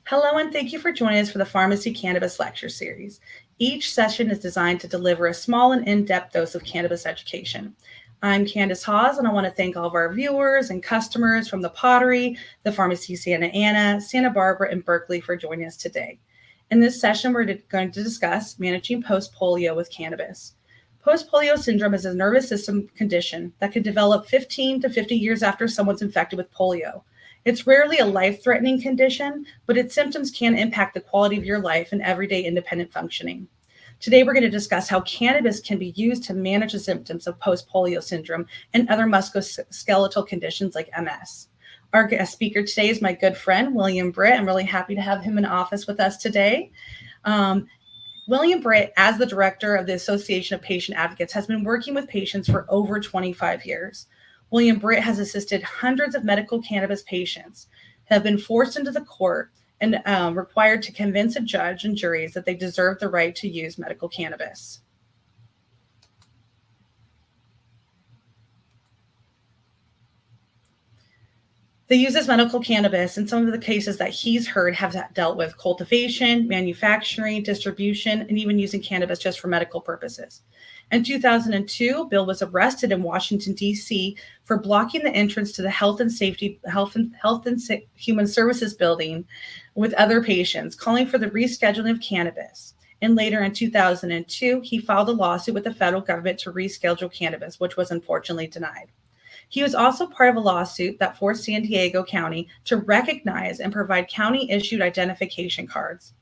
Hello, and thank you for joining us for the Pharmacy Cannabis Lecture Series. Each session is designed to deliver a small and in-depth dose of cannabis education. I'm Candace Hawes, and I want to thank all of our viewers and customers from the Pottery, the Pharmacy Santa Ana, Santa Barbara, and Berkeley for joining us today. In this session, we're going to discuss managing post-polio with cannabis. Post Polio Syndrome is a nervous system condition that can develop 15 to 50 years after someone's infected with polio. It's rarely a life-threatening condition, but its symptoms can impact the quality of your life and everyday independent functioning. Today, we're going to discuss how cannabis can be used to manage the symptoms of post-polio syndrome and other musculoskeletal conditions like MS. Our guest speaker today is my good friend, William Britt. I'm really happy to have him in office with us today. William Britt, as the director of the Association of Patient Advocates, has been working with patients for over 25 years. William Britt has assisted hundreds of medical cannabis patients who have been forced into the court and required to convince a judge and juries that they deserve the right to use medical cannabis. They use this medical cannabis, and some of the cases that he's heard have dealt with cultivation, manufacturing, distribution, and even using cannabis just for medical purposes. In 2002, Bill was arrested in Washington, D.C. for blocking the entrance to the Health and Human Services building with other patients, calling for the rescheduling of cannabis. And later in 2002, he filed a lawsuit with the federal government to reschedule cannabis, which was unfortunately denied. He was also part of a lawsuit that forced San Diego County to recognize and provide county-issued identification cards.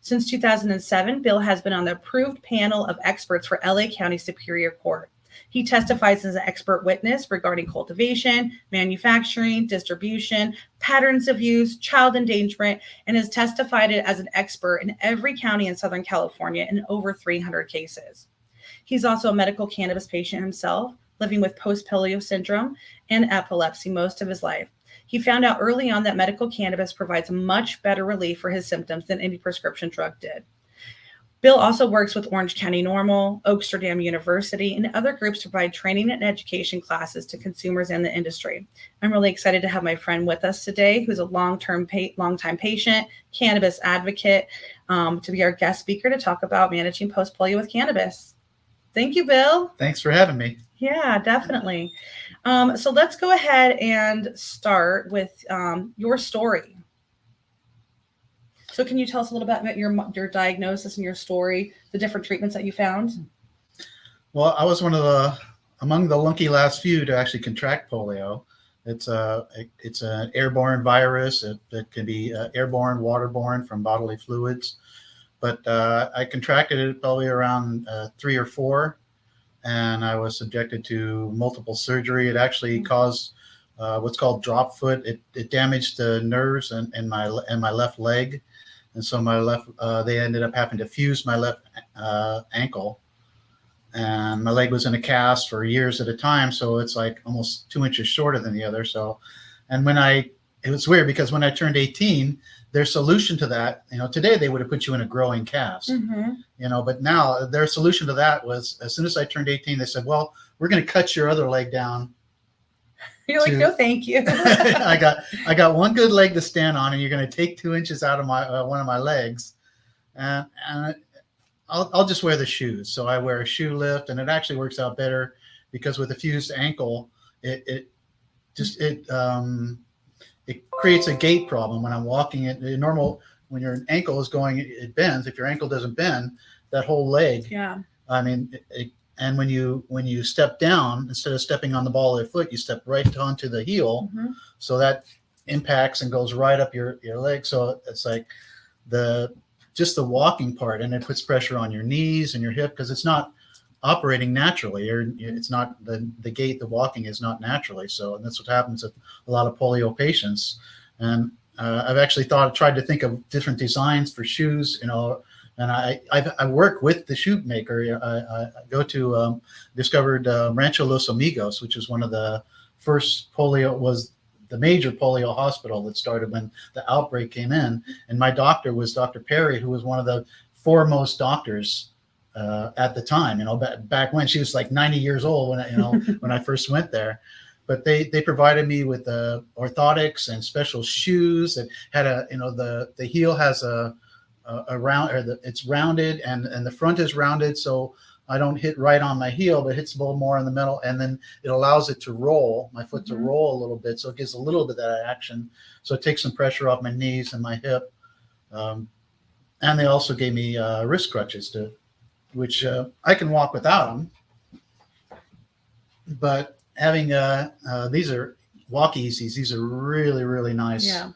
Since 2007, Bill has been on the approved panel of experts for LA County Superior Court. He testifies as an expert witness regarding cultivation, manufacturing, distribution, patterns of use, child endangerment, and has testified as an expert in every county in Southern California in over 300 cases. He's also a medical cannabis patient himself, living with post polio syndrome and epilepsy most of his life. He found out early on that medical cannabis provides much better relief for his symptoms than any prescription drug did. Bill also works with Orange County Normal, Oaksterdam University, and other groups to provide training and education classes to consumers and the industry. I'm really excited to have my friend with us today, who's a long-time patient, cannabis advocate, to be our guest speaker to talk about managing post polio with cannabis. Thank you, Bill. Thanks for having me. Yeah, definitely. So let's go ahead and start with your story. So can you tell us a little bit about your diagnosis and your story, the different treatments that you found? Well, I was among the lucky last few to actually contract polio. It's an airborne virus. It can be airborne, waterborne from bodily fluids. But I contracted it probably around 3 or 4. And I was subjected to multiple surgery. It actually caused what's called drop foot. It damaged the nerves in my left leg, and so they ended up having to fuse my left ankle, and my leg was in a cast for years at a time. So it's like almost 2 inches shorter than the other. So, and it was weird because when I turned 18, their solution to that, today they would have put you in a growing cast, but now their solution to that was as soon as I turned 18, they said, well, we're going to cut your other leg down. You're like, no, thank you. I got one good leg to stand on, and you're going to take 2 inches out of my one of my legs, and I'll just wear the shoes. So I wear a shoe lift, and it actually works out better because with a fused ankle, it creates a gait problem when I'm walking. When your ankle is going, it bends. If your ankle doesn't bend, that whole leg. Yeah. I mean, and when you step down, instead of stepping on the ball of the foot, you step right onto the heel. Mm-hmm. So that impacts and goes right up your leg. So it's like just the walking part, and it puts pressure on your knees and your hip because it's not operating naturally, or it's not the gait, the walking is not naturally. So, and that's what happens with a lot of polio patients. And I've actually tried to think of different designs for shoes, and I work with the shoe maker. I go to discovered Rancho Los Amigos, which is one of the first was the major polio hospital that started when the outbreak came in. And my doctor was Dr. Perry, who was one of the foremost doctors at the time, back when. She was like 90 years old when I first went there. but they provided me with orthotics and special shoes that had the heel has a round, or it's rounded, and the front is rounded, so I don't hit right on my heel, but hits a little more in the middle, and then it allows it to roll, my foot to roll a little bit, so it gives a little bit of that action, so it takes some pressure off my knees and my hip. And they also gave me wrist crutches, which I can walk without them, but having these are walk-easies. These are really, really nice. Yeah.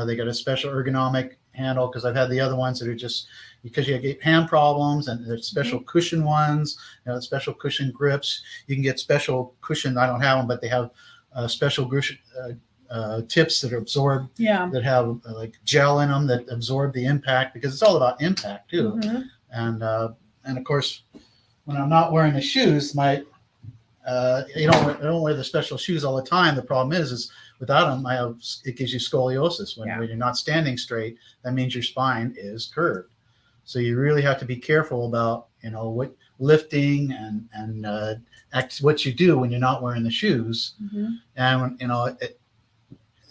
They got a special ergonomic handle, because I've had the other ones that are just because you get hand problems, and there's special cushion ones, special cushion grips. You can get special cushion. I don't have them, but they have special cushion tips that are absorbed, that have like gel in them that absorb the impact, because it's all about impact too. And of course, when I'm not wearing the shoes, I don't wear the special shoes all the time. The problem is without them, it gives you scoliosis. When you're not standing straight, that means your spine is curved. So you really have to be careful about what lifting and what you do when you're not wearing the shoes. And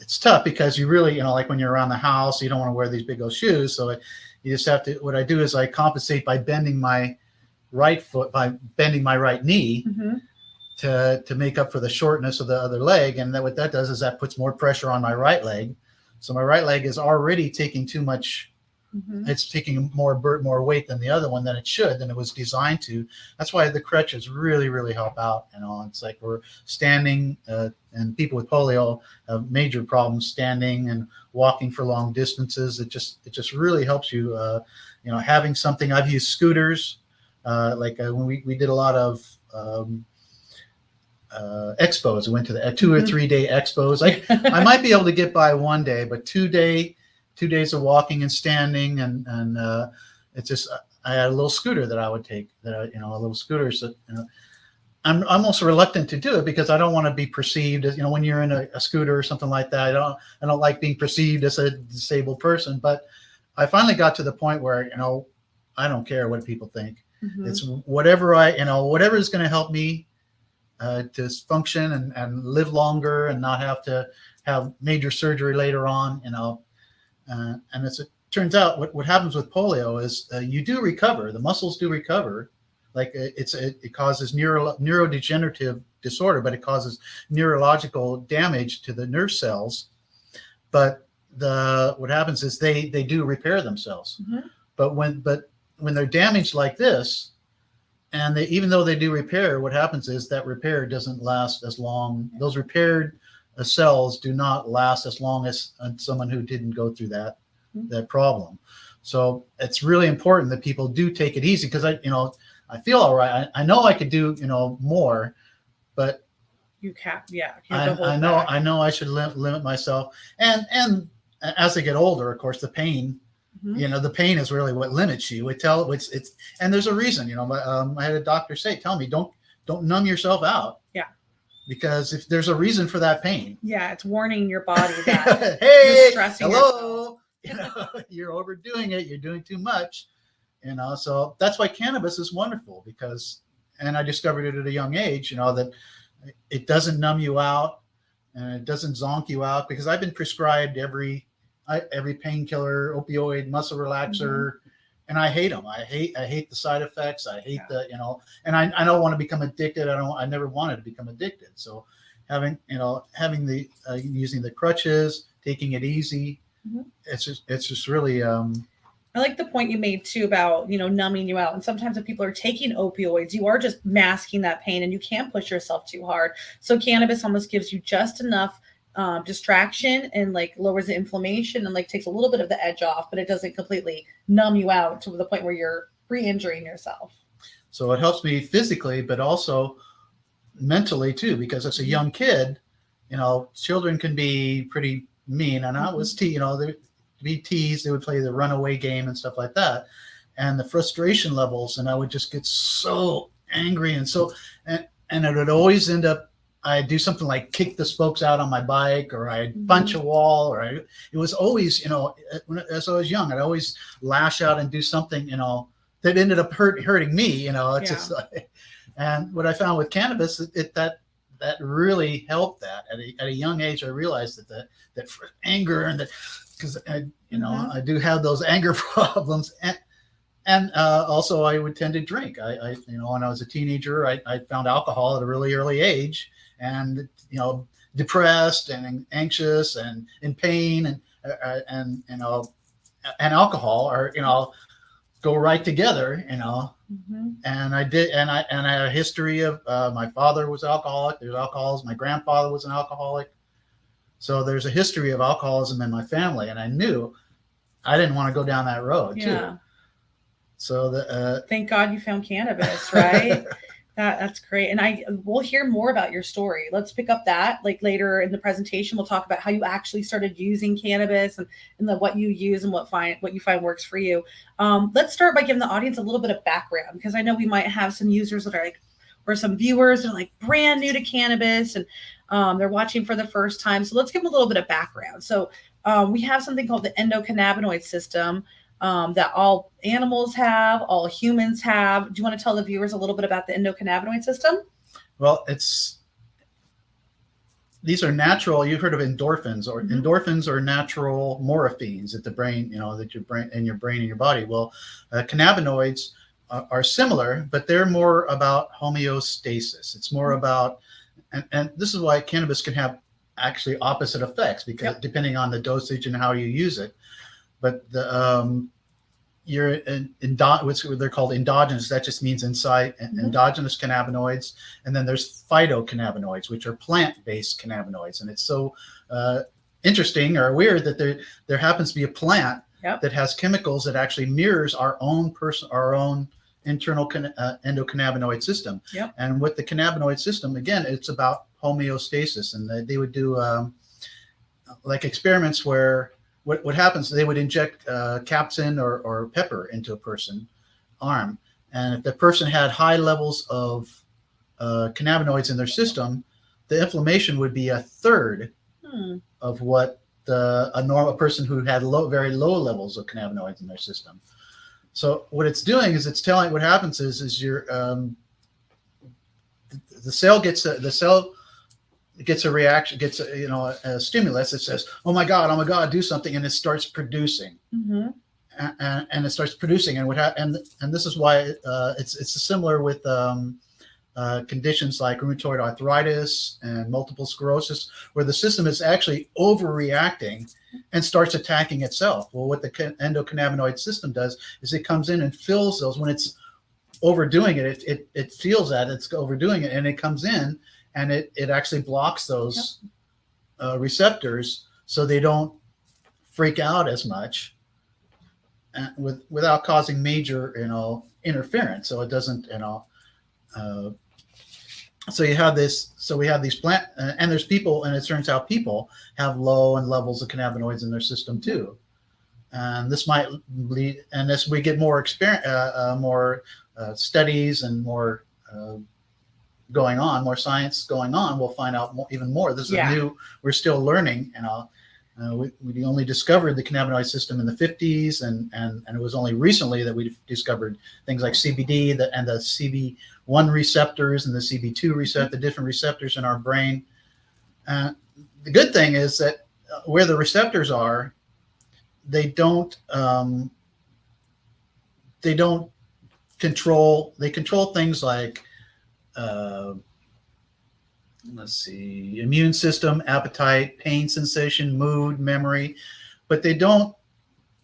it's tough, because you really like when you're around the house, you don't want to wear these big old shoes. So you just have to. What I do is I compensate by bending my right foot, by bending my right knee. To make up for the shortness of the other leg. And what that does is that puts more pressure on my right leg. So my right leg is already taking too much. It's taking more weight than the other one, than it was designed to. That's why the crutches really, really help out. It's like we're standing, and people with polio have major problems standing and walking for long distances. It just really helps you, having something. I've used scooters, when we did a lot of, expos. We went to the 2 or 3 day expos. I might be able to get by one day, but 2 days of walking and standing, and it's just, I had a little scooter that I would take, a little scooter. So I'm almost reluctant to do it, because I don't want to be perceived as, when you're in a scooter or something like that. I don't like being perceived as a disabled person. But I finally got to the point where I don't care what people think. It's whatever whatever is going to help me to function and live longer and not have to have major surgery later on, and it turns out what happens with polio is you do recover. The muscles do recover. It causes neurodegenerative disorder, but it causes neurological damage to the nerve cells. But what happens is they do repair themselves. But when they're damaged like this, and even though they do repair, what happens is that repair doesn't last as long. Those repaired cells do not last as long as someone who didn't go through that problem. So it's really important that people do take it easy, because I feel all right. I know I could do more, but you can't. I know I should limit myself. And as I get older, of course, the pain. The pain is really what limits you. And there's a reason. I had a doctor tell me, don't numb yourself out. Because if there's a reason for that pain. It's warning your body that hey, you're stressing hello, you're overdoing it. You're doing too much. So that's why cannabis is wonderful, and I discovered it at a young age. That it doesn't numb you out, and it doesn't zonk you out, because I've been prescribed every painkiller, opioid, muscle relaxer, and I hate them. I hate the side effects. I hate and I don't want to become addicted. I never wanted to become addicted. So having the using the crutches, taking it easy, it's just really. I like the point you made too about, numbing you out. And sometimes if people are taking opioids, you are just masking that pain, and you can't push yourself too hard. So cannabis almost gives you just enough distraction, and lowers the inflammation, and takes a little bit of the edge off, but it doesn't completely numb you out to the point where you're re-injuring yourself. So it helps me physically, but also mentally too, because as a young kid, children can be pretty mean, and I was they'd be teased. They would play the runaway game and stuff like that, and the frustration levels, and I would just get so angry, and it would always end up. I'd do something like kick the spokes out on my bike, or I'd punch a wall, or it was always, as I was young, I'd always lash out and do something, that ended up hurting me, it's just like, and what I found with cannabis, that that really helped that at a young age. I realized that for anger and that, because I do have those anger problems, and also I would tend to drink. I when I was a teenager, I found alcohol at a really early age, and depressed and anxious and in pain, and alcohol are go right together, and I had a history of my father was alcoholic. There's alcoholism. My grandfather was an alcoholic. So there's a history of alcoholism in my family, and I knew I didn't want to go down that road too. So thank God you found cannabis, right? That's great. And we'll hear more about your story. Let's pick up that like later in the presentation. We'll talk about how you actually started using cannabis and what you use and what you find works for you. Let's start by giving the audience a little bit of background, because I know we might have some users that are or some viewers that are like brand new to cannabis, and they're watching for the first time. So let's give them a little bit of background. So we have something called the endocannabinoid system, that all animals have, all humans have. Do you want to tell the viewers a little bit about the endocannabinoid system? Well, these are natural. You've heard of endorphins, or endorphins are natural morphines that the brain, that your brain and your body. Well, cannabinoids are similar, but they're more about homeostasis. It's more about, and this is why cannabis can have actually opposite effects, because depending on the dosage and how you use it. But what's they're called endogenous. That just means inside endogenous cannabinoids, and then there's phytocannabinoids, which are plant-based cannabinoids. And it's so interesting or weird that there happens to be a plant that has chemicals that actually mirrors our own internal endocannabinoid system. And with the cannabinoid system, again, it's about homeostasis, and they would do like experiments where what happens, they would inject capsaicin or pepper into a person's arm. And if the person had high levels of cannabinoids in their system, the inflammation would be a third of what a normal person who had very low levels of cannabinoids in their system. So what it's doing is it's telling, what happens is your the cell gets a reaction, gets a stimulus that says, oh my God, do something, and it starts producing, and it starts producing, and this is why it's similar with conditions like rheumatoid arthritis and multiple sclerosis, where the system is actually overreacting and starts attacking itself. Well, what the endocannabinoid system does is it comes in and fills those. When it's overdoing it, it feels that it's overdoing it, and it comes in and it actually blocks those receptors, so they don't freak out as much, without causing major interference. So it doesn't so you have this. So we have these plant, and there's people, and it turns out people have low levels of cannabinoids in their system too. And this might lead, and as we get more experience, more studies and more going on, more science going on, we'll find out even more. This is we're still learning, we only discovered the cannabinoid system in the 50s, and it was only recently that we discovered things like CBD and the CB1 receptors and the CB2 receptor, the different receptors in our brain. The good thing is that where the receptors are, they control things like immune system, appetite, pain sensation, mood, memory, but they don't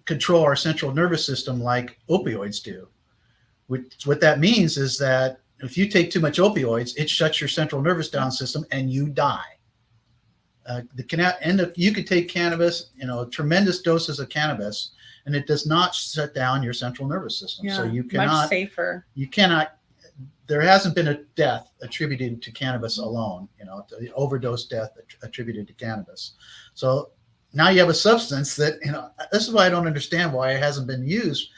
control our central nervous system like opioids do. What that means is that if you take too much opioids, it shuts your central nervous down system and you die. You could take cannabis, tremendous doses of cannabis, and it does not shut down your central nervous system. So you cannot, much safer. You cannot. There hasn't been a death attributed to cannabis alone, the overdose death attributed to cannabis. So now you have a substance that, this is why I don't understand why it hasn't been used.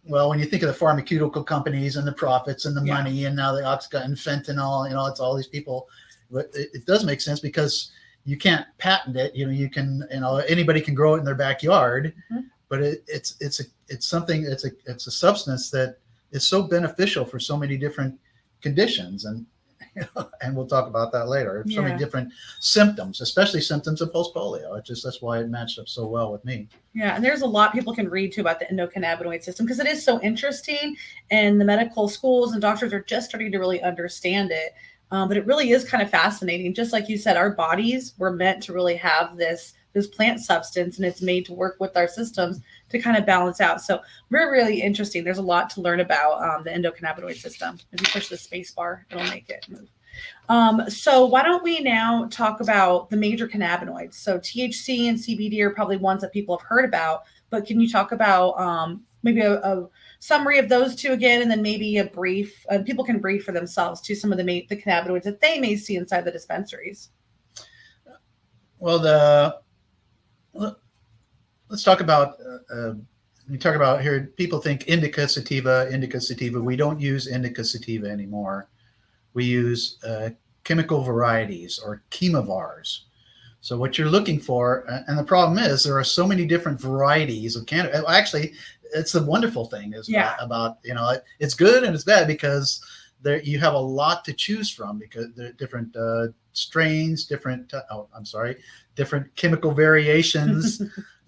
Well, when you think of the pharmaceutical companies and the profits and the money, and now the Oxycontin, fentanyl, it's all these people. But it does make sense because you can't patent it. You can, anybody can grow it in their backyard, but it's a substance that is so beneficial for so many different conditions, and And we'll talk about that later. So many Yeah. different symptoms, especially symptoms of post polio. That's why it matched up so well with me. Yeah, and there's a lot people can read too about the endocannabinoid system because it is so interesting, and the medical schools and doctors are just starting to really understand it. But it really is kind of fascinating. Just like you said, our bodies were meant to really have this plant substance, and it's made to work with our systems to kind of balance out. So really interesting. There's a lot to learn about the endocannabinoid system. If you push the space bar, it'll make it move. So why don't we now talk about the major cannabinoids? So THC and CBD are probably ones that people have heard about, but can you talk about maybe a summary of those two again, and then maybe a brief, people can brief for themselves to some of the cannabinoids that they may see inside the dispensaries. Well, let's talk about, we talk about here, people think indica sativa. We don't use indica sativa anymore. We use chemical varieties or chemovars. So what you're looking for, and the problem is there are so many different varieties of cannabis. Actually, it's the wonderful thing is about, it's good and it's bad because there you have a lot to choose from because there are different strains, different chemical variations,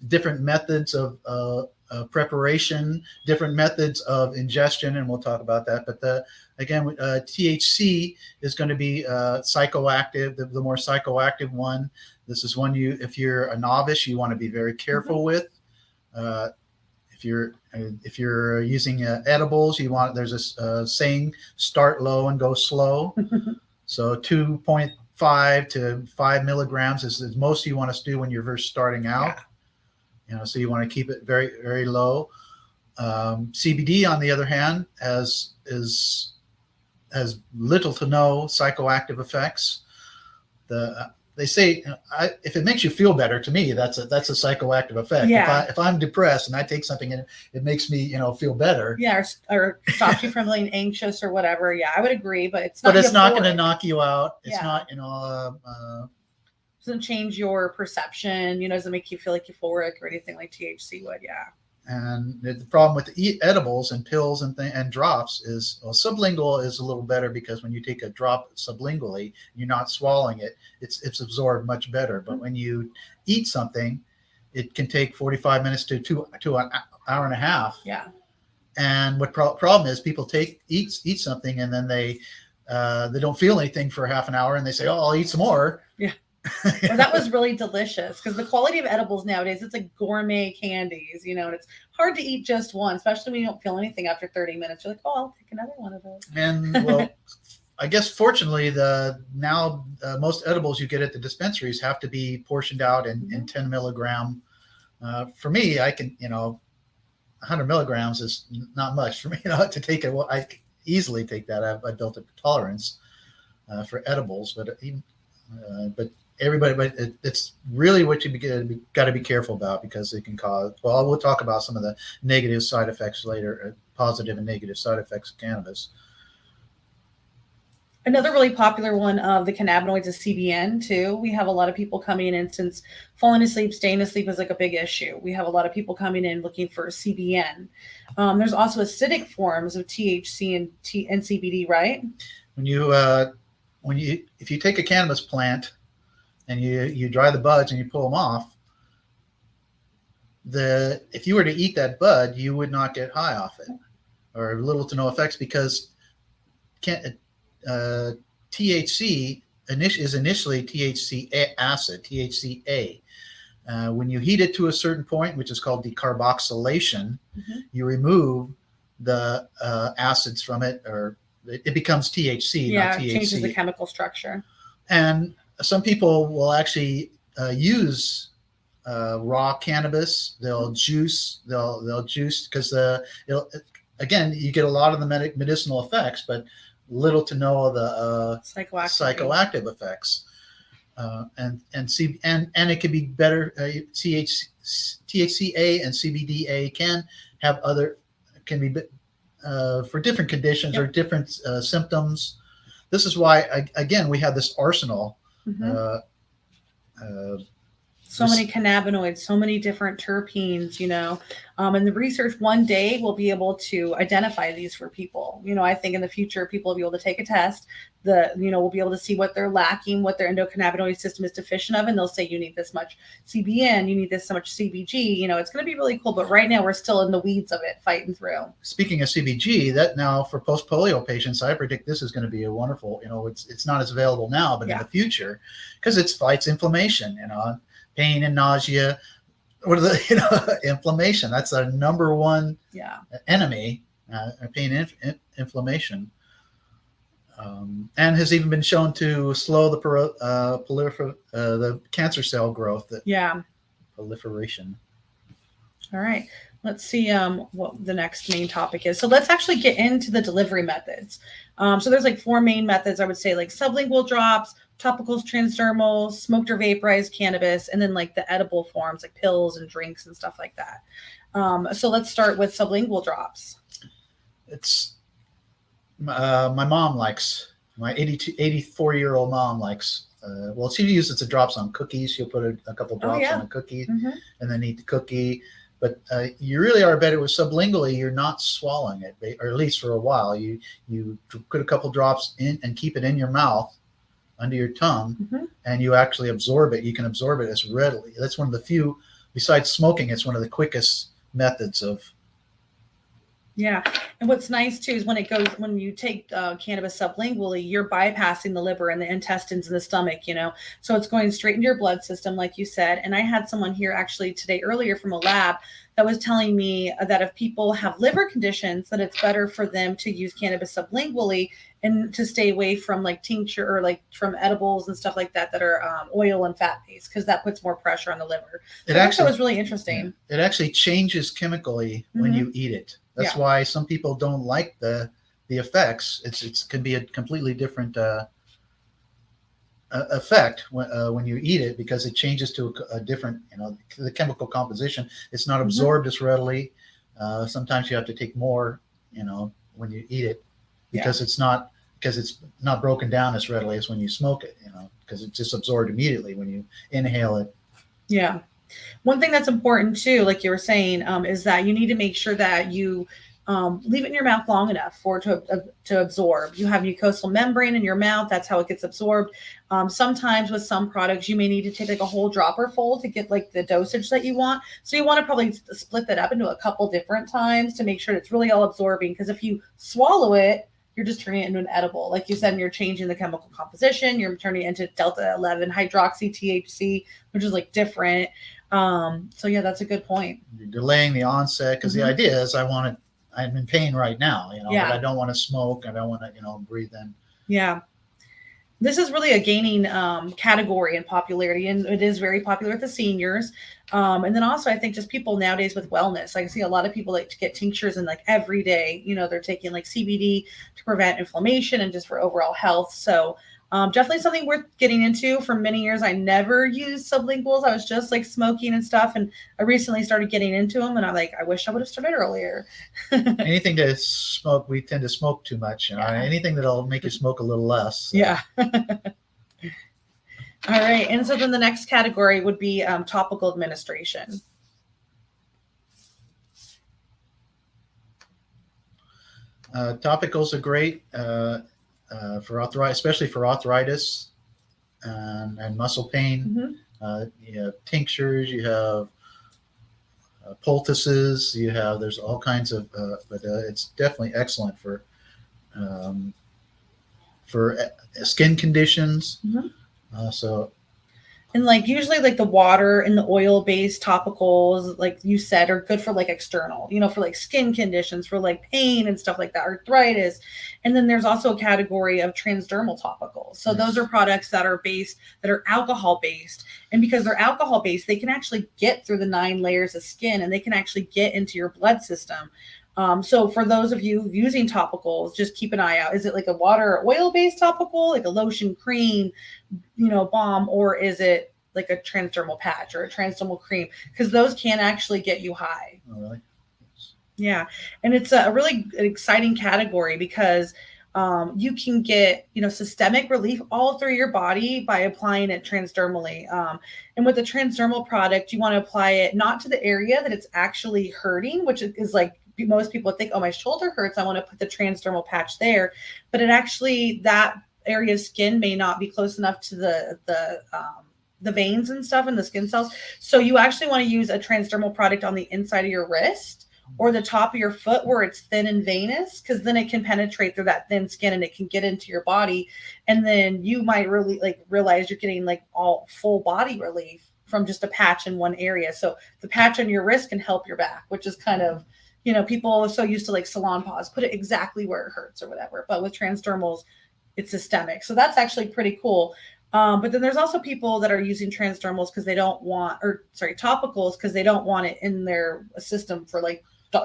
different methods of preparation, different methods of ingestion, and we'll talk about that. But THC is going to be psychoactive, the more psychoactive one. This is one if you're a novice, you want to be very careful with. If you're using edibles, there's a saying, start low and go slow. So 2.5 to 5 milligrams is most you want to do when you're first starting out. So you want to keep it very, very low. CBD, on the other hand, has little to no psychoactive effects. They say if it makes you feel better, to me, that's a psychoactive effect. Yeah. If I'm depressed and I take something and it makes me feel better. Yeah, or stops you from being anxious or whatever. Yeah, I would agree, but it's not going to knock you out. It's not doesn't change your perception. Doesn't make you feel like euphoric or anything like THC would. Yeah. And the problem with edibles and pills and drops is, sublingual is a little better because when you take a drop sublingually, you're not swallowing it. It's absorbed much better. But when you eat something, it can take 45 minutes to an hour and a half. Yeah. And what problem is people eat something and then they don't feel anything for half an hour and they say, oh, I'll eat some more. Yeah. Well, that was really delicious because the quality of edibles nowadays, it's like gourmet candies, and it's hard to eat just one, especially when you don't feel anything after 30 minutes. You're like, oh, I'll take another one of those. And well, I guess fortunately, most edibles you get at the dispensaries have to be portioned out in 10 milligram. For me, I can, 100 milligrams is not much for me to take it. Well, I easily take that. I built a tolerance for edibles, but it's really what you got to be careful about because it can cause. Well, we'll talk about some of the negative side effects later, positive and negative side effects of cannabis. Another really popular one of the cannabinoids is CBN too. We have a lot of people coming in since falling asleep, staying asleep is like a big issue. We have a lot of people coming in looking for CBN. There's also acidic forms of THC and CBD, right? If you take a cannabis plant and you dry the buds and you pull them off, if you were to eat that bud, you would not get high off it, or little to no effects because THC is initially THC acid, THCA. When you heat it to a certain point, which is called decarboxylation, you remove the acids from it, or it becomes THC, not THC. It changes the chemical structure. And some people will actually use raw cannabis. They'll juice because again, you get a lot of the medicinal effects, but little to no of the psychoactive effects. And it can be better. THCA and CBDA can be for different conditions or different symptoms. This is why, again, we have this arsenal. So many cannabinoids, so many different terpenes, And the research one day will be able to identify these for people. I think in the future, people will be able to take a test. We'll be able to see what they're lacking, what their endocannabinoid system is deficient of, and they'll say you need this much CBN, you need this so much CBG. It's going to be really cool. But right now, we're still in the weeds of it, fighting through. Speaking of CBG, that now for post polio patients, I predict this is going to be a wonderful. It's not as available now, but in the future, because it fights inflammation. Pain and nausea. What are the inflammation? That's our number one enemy. Pain and inflammation. And has even been shown to slow the cancer cell growth. Proliferation. All right. Let's see what the next main topic is. So let's actually get into the delivery methods. So there's like 4 main methods, I would say, like sublingual drops, topicals, transdermal, smoked or vaporized cannabis, and then like the edible forms like pills and drinks and stuff like that. So let's start with sublingual drops. It's my mom likes, my 84-year-old mom likes, she uses the drops on cookies. She'll put a couple drops on a cookie and then eat the cookie. But you really are better with sublingually. You're not swallowing it, or at least for a while. You put a couple drops in and keep it in your mouth, under your tongue, and you actually absorb it. You can absorb it as readily. That's one of the few, besides smoking, it's one of the quickest methods of. Yeah. And what's nice too is when you take cannabis sublingually, you're bypassing the liver and the intestines and the stomach, so it's going straight into your blood system, like you said. And I had someone here actually today earlier from a lab that was telling me that if people have liver conditions, that it's better for them to use cannabis sublingually and to stay away from like tincture or like from edibles and stuff like that are oil and fat based, because that puts more pressure on the liver. So that was really interesting. It actually changes chemically when you eat it. That's why some people don't like the effects. It can be a completely different effect when you eat it, because it changes to a different, the chemical composition. It's not absorbed as readily. Sometimes you have to take more, when you eat it, because it's not broken down as readily as when you smoke it, because it's just absorbed immediately when you inhale it. Yeah. One thing that's important too, like you were saying, is that you need to make sure that you leave it in your mouth long enough for it to absorb. You have mucosal membrane in your mouth. That's how it gets absorbed. Sometimes with some products, you may need to take like a whole dropper full to get like the dosage that you want. So you want to probably split that up into a couple different times to make sure it's really all absorbing. Because if you swallow it, you're just turning it into an edible. Like you said, and you're changing the chemical composition. You're turning it into delta 11 hydroxy THC, which is like different. So yeah, that's a good point. You're delaying the onset, because the idea is I'm in pain right now, but I don't want to smoke. I don't want to, breathe in. Yeah. This is really a gaining category in popularity, and it is very popular with the seniors. And then also, I think just people nowadays with wellness. I see a lot of people like to get tinctures and like every day, they're taking like CBD to prevent inflammation and just for overall health. So definitely something worth getting into. For many years, I never used sublinguals. I was just like smoking and stuff. And I recently started getting into them, and I wish I would have started earlier. Anything to smoke, we tend to smoke too much. Anything that'll make you smoke a little less. So. Yeah. All right. And so then the next category would be topical administration. Topicals are great for arthritis, especially for arthritis and muscle pain. You have tinctures, you have poultices, there's all kinds of, but it's definitely excellent for skin conditions. And like usually like the water and the oil-based topicals, like you said, are good for like external, for like skin conditions, for like pain and stuff like that, arthritis. And then there's also a category of transdermal topicals. So those are products that are alcohol-based. And because they're alcohol-based, they can actually get through the 9 layers of skin, and they can actually get into your blood system. So for those of you using topicals, just keep an eye out. Is it like a water or oil-based topical, like a lotion, cream, balm, or is it like a transdermal patch or a transdermal cream? Because those can actually get you high. Oh, really? Yeah. And it's a really exciting category because You can get, systemic relief all through your body by applying it transdermally. And with the transdermal product, you want to apply it not to the area that it's actually hurting, which is like most people think, oh, my shoulder hurts, I want to put the transdermal patch there. But it actually, that area of skin may not be close enough to the veins and stuff and the skin cells. So you actually want to use a transdermal product on the inside of your wrist or the top of your foot where it's thin and venous, because then it can penetrate through that thin skin and it can get into your body. And then you might really realize you're getting all full body relief from just a patch in one area. So the patch on your wrist can help your back, which is kind of, people are so used to salon pause, put it exactly where it hurts or whatever. But with transdermals, it's systemic. So that's actually pretty cool. But then there's also people that are using transdermals because they don't want, topicals because they don't want it in their system for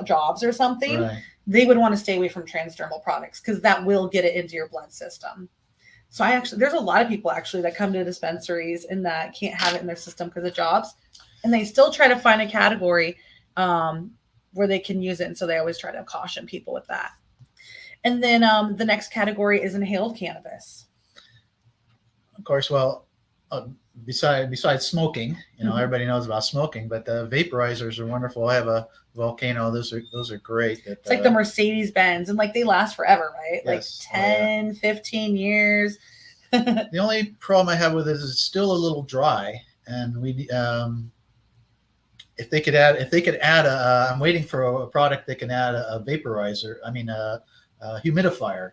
jobs or something. Right. They would want to stay away from transdermal products because that will get it into your blood system. So there's a lot of people actually that come to dispensaries and that can't have it in their system because of jobs, and they still try to find a category where they can use it. And so they always try to caution people with that. And then the next category is inhaled cannabis. Of course, well, besides smoking, everybody knows about smoking, but the vaporizers are wonderful. I have a Volcano. Those are great. It's like the Mercedes-Benz, and they last forever, right? Yes. 10, 15 years. The only problem I have with it is it's still a little dry, and we if they could add I'm waiting for a product that can add a vaporizer. I mean a humidifier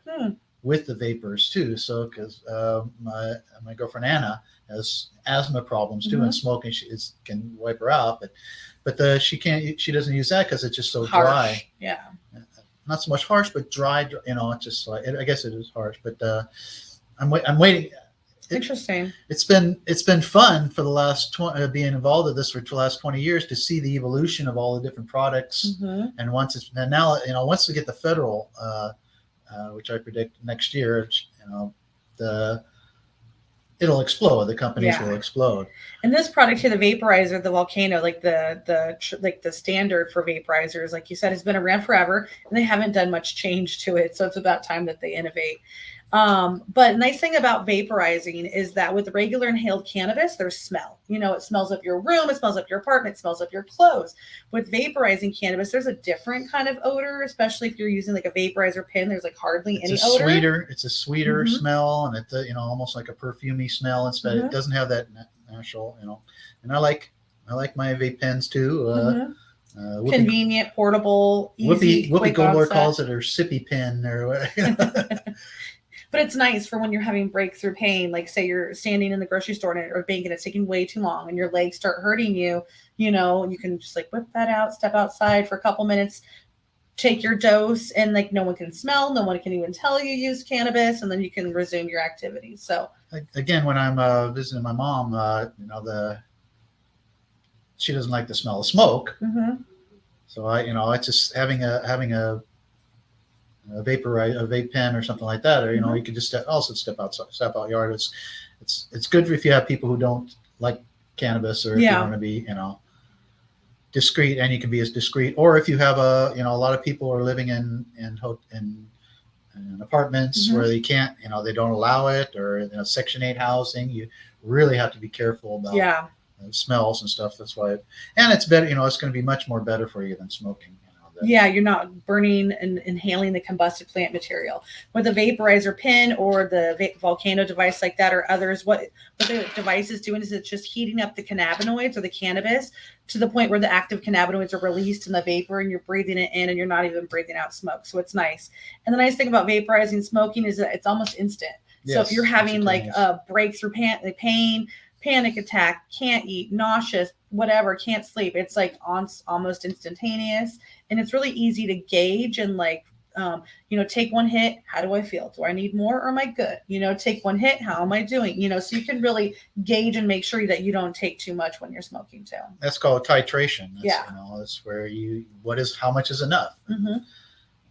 with the vapors too. So because my girlfriend Anna has asthma problems too, and smoking can wipe her out, but she doesn't use that because it's just so harsh. Dry. Yeah. Not so much harsh, but dry. It's just I guess it is harsh, but I'm waiting. Interesting. It's been fun for the last being involved in this for the last 20 years to see the evolution of all the different products. And once we get the federal, which I predict next year, it'll explode. The companies will explode. And this product here, the vaporizer, the Volcano, the standard for vaporizers, like you said, has been around forever, and they haven't done much change to it. So it's about time that they innovate. But nice thing about vaporizing is that with regular inhaled cannabis, there's smell. It smells up your room, it smells up your apartment, it smells up your clothes. With vaporizing cannabis, there's a different kind of odor, especially if you're using a vaporizer pen. There's hardly any odor. It's a sweeter smell, and it's almost like a perfumey smell. Instead, it doesn't have that natural, And I like my vape pens too. Convenient, portable, easy. Whoopi Goldberg calls it her sippy pen or whatever. But it's nice for when you're having breakthrough pain, like say you're standing in the grocery store or bank and it's taking way too long and your legs start hurting you, you can just whip that out, step outside for a couple minutes, take your dose, and no one can smell, no one can even tell you used cannabis, and then you can resume your activities. So again, when I'm visiting my mom, she doesn't like the smell of smoke. So it's just having a vape pen or something like that, or you could just step out yard. It's good if you have people who don't like cannabis, or if you want to be discreet, and you can be as discreet, or if you have a lot of people are living in apartments where they can't, they don't allow it, or Section 8 housing, you really have to be careful about smells and stuff. That's why, and it's better, it's going to be much more better for you than smoking. You're not burning and inhaling the combusted plant material. With a vaporizer pen or the Volcano device like that, or others, what the device is doing is it's just heating up the cannabinoids or the cannabis to the point where the active cannabinoids are released in the vapor, and you're breathing it in, and you're not even breathing out smoke. So it's nice. And the nice thing about vaporizing smoking is that it's almost instant. So if you're having a breakthrough pain, panic attack, can't eat, nauseous, whatever, can't sleep, it's almost instantaneous, and it's really easy to gauge and take one hit. How do I feel? Do I need more, or am I good? Take one hit. How am I doing? So you can really gauge and make sure that you don't take too much when you're smoking too. That's called titration. That's where how much is enough.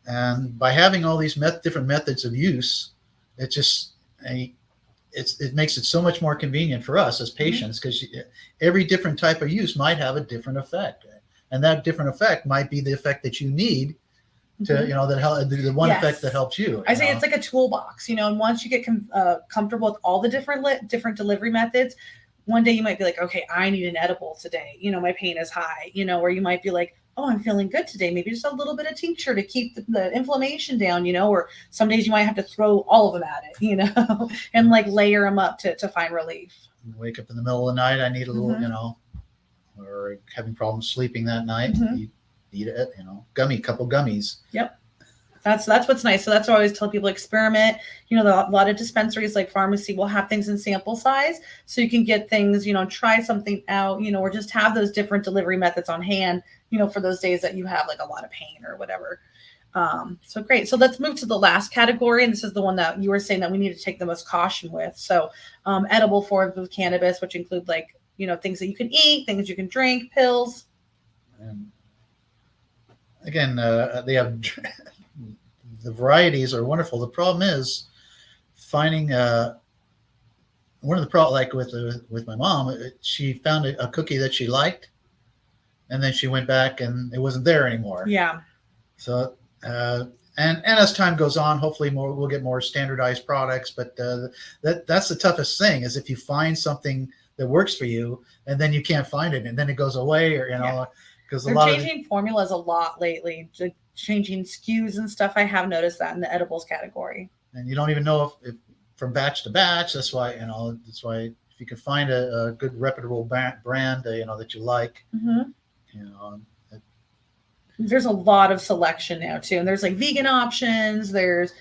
And by having all these different methods of use, it just it makes it so much more convenient for us as patients, because every different type of use might have a different effect, and that different effect might be the effect that you need to, that help the one Yes. effect that helps you. I say it's like a toolbox, and once you get comfortable with all the different delivery methods, one day you might be like, okay, I need an edible today. My pain is high, or you might be like, oh, I'm feeling good today. Maybe just a little bit of tincture to keep the inflammation down, or some days you might have to throw all of them at it, and like layer them up to find relief. Wake up in the middle of the night, I need a little, or having problems sleeping that night, you eat it, couple gummies. Yep. That's what's nice. So that's what I always tell people, experiment. A lot of dispensaries like pharmacy will have things in sample size. So you can get things, try something out, or just have those different delivery methods on hand, for those days that you have like a lot of pain or whatever. So great. So let's move to the last category. And this is the one that you were saying that we need to take the most caution with. So edible forms of cannabis, which include like, things that you can eat, things you can drink, pills. And again, they have... The varieties are wonderful. The problem is finding one of the problems, like with my mom, she found a cookie that she liked, and then she went back and it wasn't there anymore. Yeah. So and as time goes on, hopefully we'll get more standardized products. But that's the toughest thing, is if you find something that works for you and then you can't find it and then it goes away, or because they're changing formulas a lot lately. Changing SKUs and stuff. I have noticed that in the edibles category. And you don't even know if from batch to batch. That's why, if you can find a good reputable brand, that you like, there's a lot of selection now too. And there's like vegan options. There's,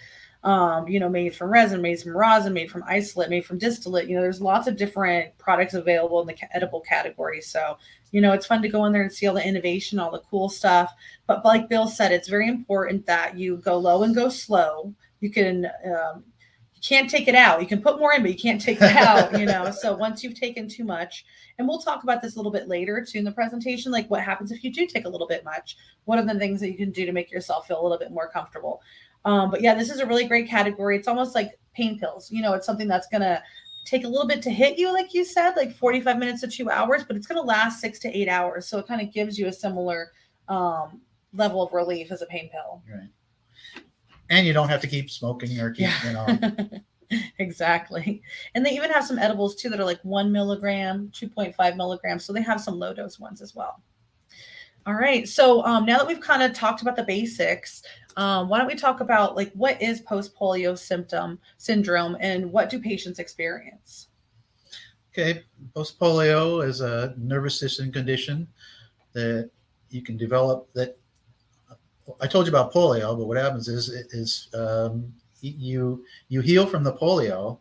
made from resin, made from rosin, made from isolate, made from distillate. There's lots of different products available in the edible category. So, it's fun to go in there and see all the innovation, all the cool stuff. But like Bill said, it's very important that you go low and go slow. You can, you can't take it out. You can put more in, but you can't take it out, So once you've taken too much, and we'll talk about this a little bit later too in the presentation, like what happens if you do take a little bit much? What are the things that you can do to make yourself feel a little bit more comfortable? But yeah, this is a really great category. It's almost like pain pills. It's something that's going to take a little bit to hit you, like you said, like 45 minutes to 2 hours, but it's going to last 6 to 8 hours. So it kind of gives you a similar level of relief as a pain pill. Right. And you don't have to keep smoking or keep, Exactly. And they even have some edibles too that are like 1 milligram, 2.5 milligrams. So they have some low dose ones as well. All right. So now that we've kind of talked about the basics, why don't we talk about like what is post polio syndrome and what do patients experience? Okay. Post polio is a nervous system condition that you can develop. That I told you about polio, but what happens is you heal from the polio,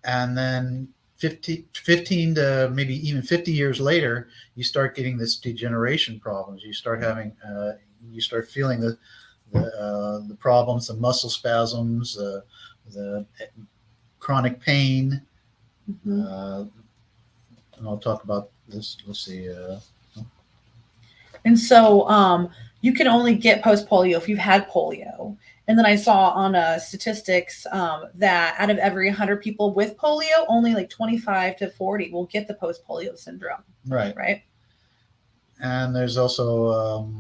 and then 15 to maybe even 50 years later, you start getting this degeneration problems. You start having, you start feeling the problems, the muscle spasms, the chronic pain. And I'll talk about this. Let's see. And so you can only get post polio if you've had polio. And then I saw on statistics that out of every 100 people with polio, only like 25 to 40 will get the post polio syndrome. Right. Right. And there's also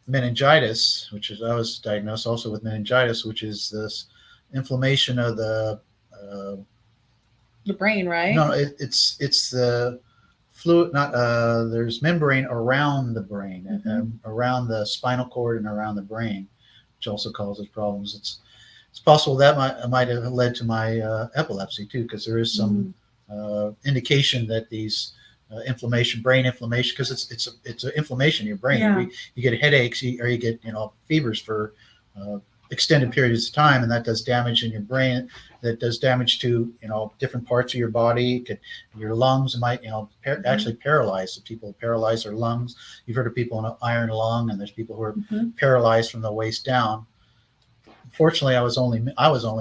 meningitis, I was diagnosed also with meningitis, which is this inflammation of the brain, right? No, it's the fluid. Not there's membrane around the brain, around the spinal cord and around the brain, which also causes problems. It's possible that might have led to my epilepsy too, because there is some indication that these brain inflammation, because it's an inflammation in your brain. Yeah. You get headaches, or you get fevers for extended periods of time, and that does damage in your brain. That does damage to different parts of your body. Your lungs might actually paralyze. So people paralyze their lungs. You've heard of people in an iron lung, and there's people who are paralyzed from the waist down. Fortunately, I was only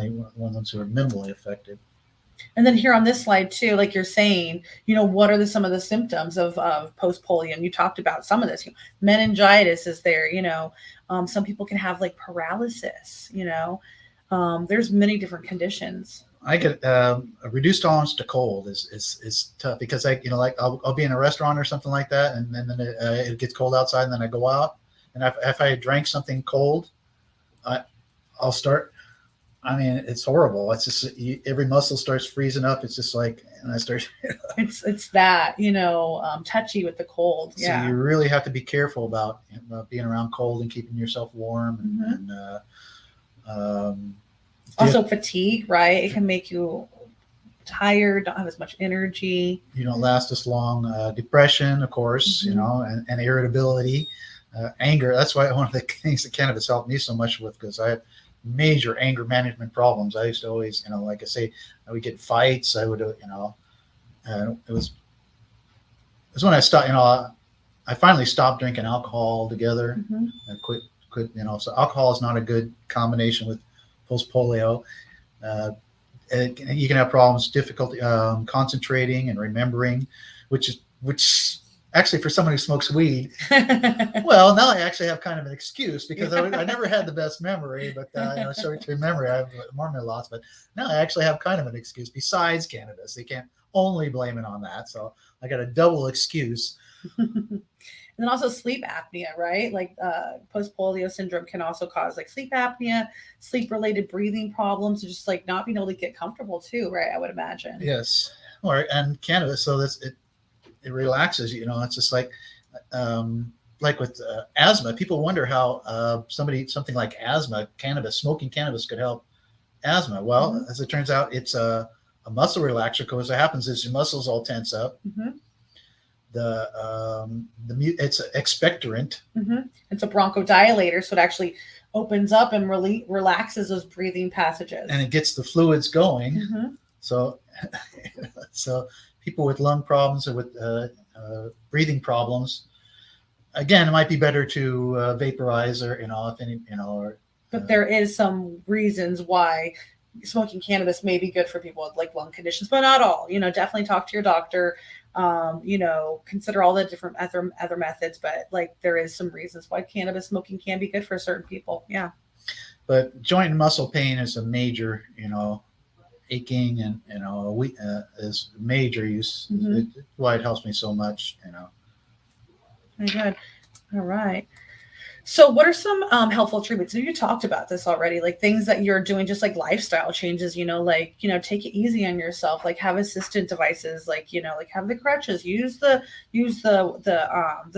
one of those who were minimally affected. And then here on this slide too, like you're saying, what are some of the symptoms of post polio? And you talked about some of this. Meningitis is there. Some people can have like paralysis. There's many different conditions. I get a reduced tolerance to cold is tough, because I'll be in a restaurant or something like that, and then it gets cold outside, and then I go out, and if I drank something cold, I'll start. I mean, it's horrible. It's just every muscle starts freezing up. It's just like, and I start. It's that, touchy with the cold. So Yeah. you really have to be careful about being around cold and keeping yourself warm. Also fatigue, right? It can make you tired, don't have as much energy. You don't last as long. Depression, of course, and irritability, anger. That's why one of the things that cannabis helped me so much with, because I had major anger management problems. I used to always, like I say, I would get fights. I would, it was when I stopped, I finally stopped drinking alcohol altogether. I quit, so alcohol is not a good combination with post polio. You can have problems, difficulty concentrating and remembering, which actually for someone who smokes weed, well, now I actually have kind of an excuse, because I never had the best memory, but short-term memory, I have memory loss, but now I actually have kind of an excuse besides cannabis. They can't only blame it on that, so I got a double excuse. And then also sleep apnea, right? Like post polio syndrome can also cause like sleep apnea, sleep related breathing problems, just like not being able to get comfortable too, right? I would imagine. Yes. And cannabis, so it relaxes you. It's just like with asthma. People wonder how something like asthma, smoking cannabis could help asthma. Well, as it turns out, it's a muscle relaxer, because what happens is your muscles all tense up. It's an expectorant. It's a bronchodilator, so it actually opens up and relaxes those breathing passages, and it gets the fluids going. So people with lung problems or with breathing problems, again, it might be better to vaporize, or if any, But there is some reasons why smoking cannabis may be good for people with like lung conditions, but not all. Definitely talk to your doctor. Consider all the different other methods, but like there is some reasons why cannabis smoking can be good for certain people. Yeah. But joint and muscle pain is a major, aching and is major use. It's why it helps me so much. Very good. All right. So what are some helpful treatments? So you talked about this already, like things that you're doing, just like lifestyle changes, take it easy on yourself, like have assistant devices, like have the crutches, use the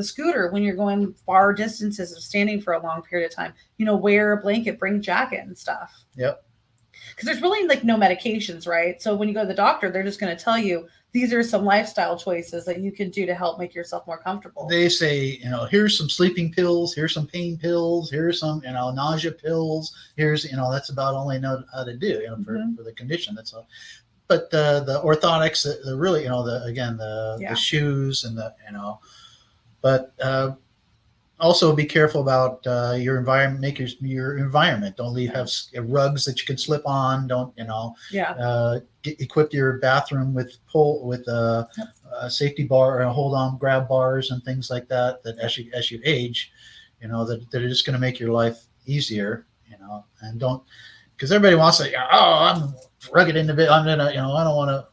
scooter when you're going far distances of standing for a long period of time, wear a blanket, bring a jacket and stuff. Yep. Because there's really like no medications, right? So when you go to the doctor, they're just going to tell you, these are some lifestyle choices that you can do to help make yourself more comfortable. They say, here's some sleeping pills, here's some pain pills, here's some, nausea pills. Here's, that's about all I know how to do, for the condition. That's all. But the orthotics, the really, the shoes and but also be careful about your environment. Make your environment. Don't have rugs that you can slip on. Don't equip your bathroom with a safety bar or hold on grab bars and things like that. That as you age, that are just going to make your life easier. And don't, because everybody wants to. Oh, I'm rugged individual. I'm gonna. I don't want to.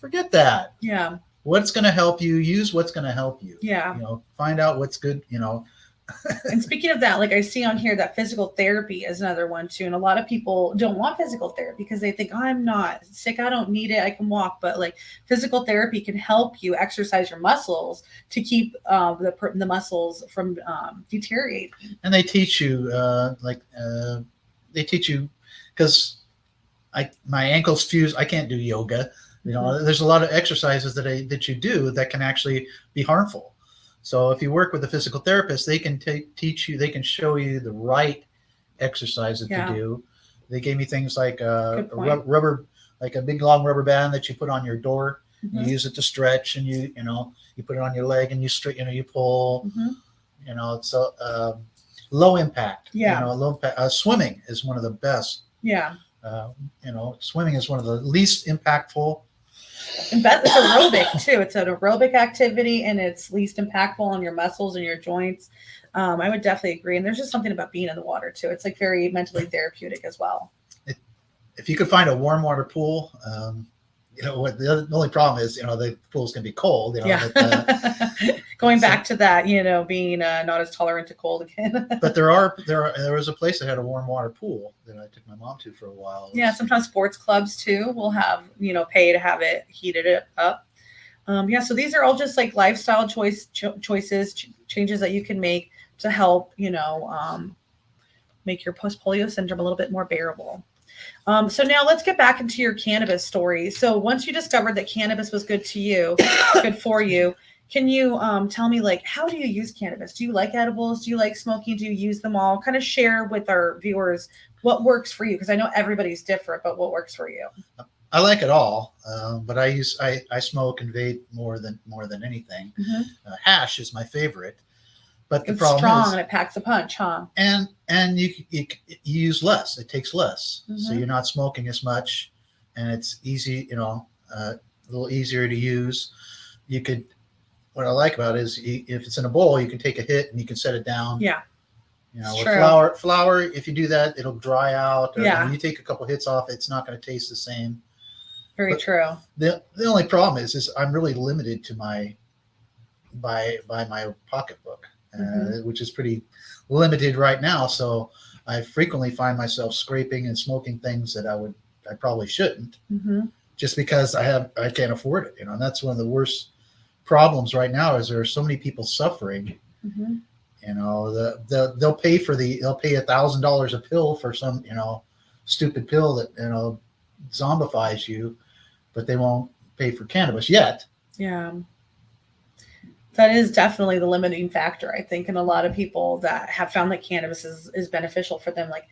Forget that. Yeah. What's going to help you? Use what's going to help you. Yeah. Find out what's good. And speaking of that, like I see on here that physical therapy is another one too. And a lot of people don't want physical therapy because they think, I'm not sick, I don't need it, I can walk. But like physical therapy can help you exercise your muscles to keep the muscles from deteriorating. And they teach you, because my ankles fuse. I can't do yoga. There's a lot of exercises that you do that can actually be harmful. So if you work with a physical therapist, they can teach you, they can show you the right exercises to do. They gave me things like a rubber, like a big long rubber band that you put on your door. You use it to stretch, and you put it on your leg and you you pull. So low impact. Low impact. Swimming is one of the best. Swimming is one of the least impactful. And it's aerobic too. It's an aerobic activity, and it's least impactful on your muscles and your joints. I would definitely agree. And there's just something about being in the water too. It's like very mentally therapeutic as well. If you could find a warm water pool, what the only problem is, the pools can be cold. Going Going back to that, being not as tolerant to cold again. But there was a place that had a warm water pool that I took my mom to for a while. Yeah, sometimes sports clubs too will have, pay to have it heated up. So these are all just like lifestyle choices, changes that you can make to help, make your post polio syndrome a little bit more bearable. So now let's get back into your cannabis story. So once you discovered that cannabis was good to you, good for you, can you tell me, like, how do you use cannabis? Do you like edibles? Do you like smoking? Do you use them all? Kind of share with our viewers what works for you, because I know everybody's different, but what works for you? I like it all, but I smoke and vape more than anything. Mm-hmm. Hash is my favorite, but It's the problem strong is, and it packs a punch, huh? And you use less. It takes less, Mm-hmm. so you're not smoking as much, and it's easy. A little easier to use. You could. What I like about it is if it's in a bowl, you can take a hit and you can set it down. Yeah. With flour, if you do that, it'll dry out. Or Yeah. When you take a couple hits off, it's not going to taste the same. Very true. The only problem is I'm really limited to my by my pocketbook, Mm-hmm. which is pretty limited right now. So I frequently find myself scraping and smoking things that I probably shouldn't, Mm-hmm. just because I can't afford it. And that's one of the worst problems right now is there are so many people suffering. Mm-hmm. They'll pay $1,000 a pill for some stupid pill that zombifies you, but they won't pay for cannabis yet. Yeah, that is definitely the limiting factor, I think, and a lot of people that have found that cannabis is beneficial for them. Like,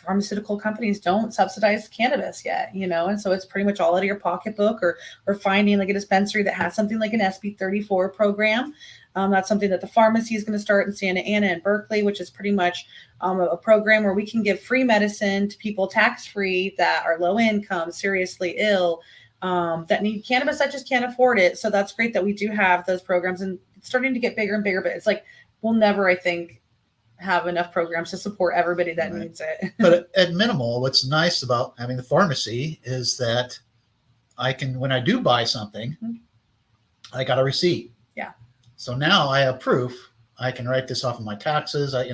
pharmaceutical companies don't subsidize cannabis yet, and so it's pretty much all out of your pocketbook, or finding like a dispensary that has something like an SB 34 program. That's something that the pharmacy is going to start in Santa Ana and Berkeley, which is pretty much a program where we can give free medicine to people tax-free that are low income, seriously ill, that need cannabis that just can't afford it. So that's great that we do have those programs, and it's starting to get bigger and bigger, but it's like we'll never, I think, have enough programs to support everybody that Right. needs it. But at minimal, what's nice about having the pharmacy is that I can, when I do buy something, Mm-hmm. I got a receipt. Yeah. So now I have proof. I can write this off of my taxes. I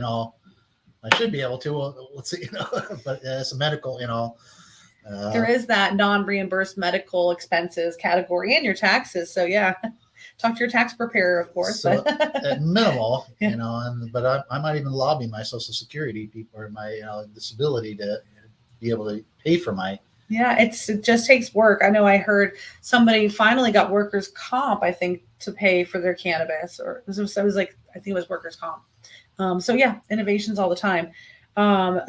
should be able to. Let's see. But as a medical, There is that non-reimbursed medical expenses category in your taxes. So yeah, talk to your tax preparer, of course. So at minimal, Yeah. but I might even lobby my Social Security people or my disability to be able to pay for my. Yeah, it just takes work. I know I heard somebody finally got workers' comp, I think, to pay for their cannabis, or it was like, I think it was workers' comp. So yeah, innovations all the time.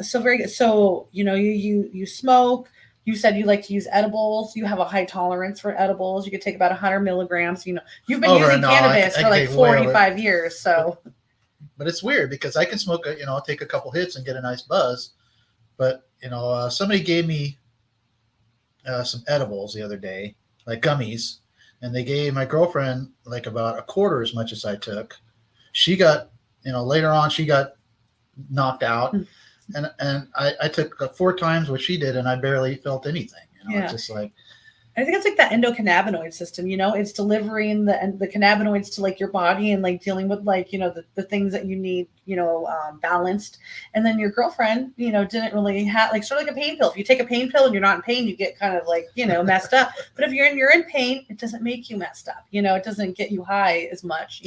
So very good. So, you smoke. You said you like to use edibles. You have a high tolerance for edibles. You could take about 100 milligrams. You've been using cannabis for like 45 years. So, but it's weird because I can smoke, take a couple hits and get a nice buzz. But, somebody gave me some edibles the other day, like gummies, and they gave my girlfriend like about a quarter as much as I took. She got, later on, she got knocked out. And I took 4 times what she did, and I barely felt anything. Yeah. It's just like, I think it's like that endocannabinoid system, it's delivering the cannabinoids to like your body and like dealing with like, the things that you need, balanced. And then your girlfriend, didn't really have like sort of like a pain pill. If you take a pain pill and you're not in pain, you get kind of like, messed up. But if you're in pain, it doesn't make you messed up. It doesn't get you high as much,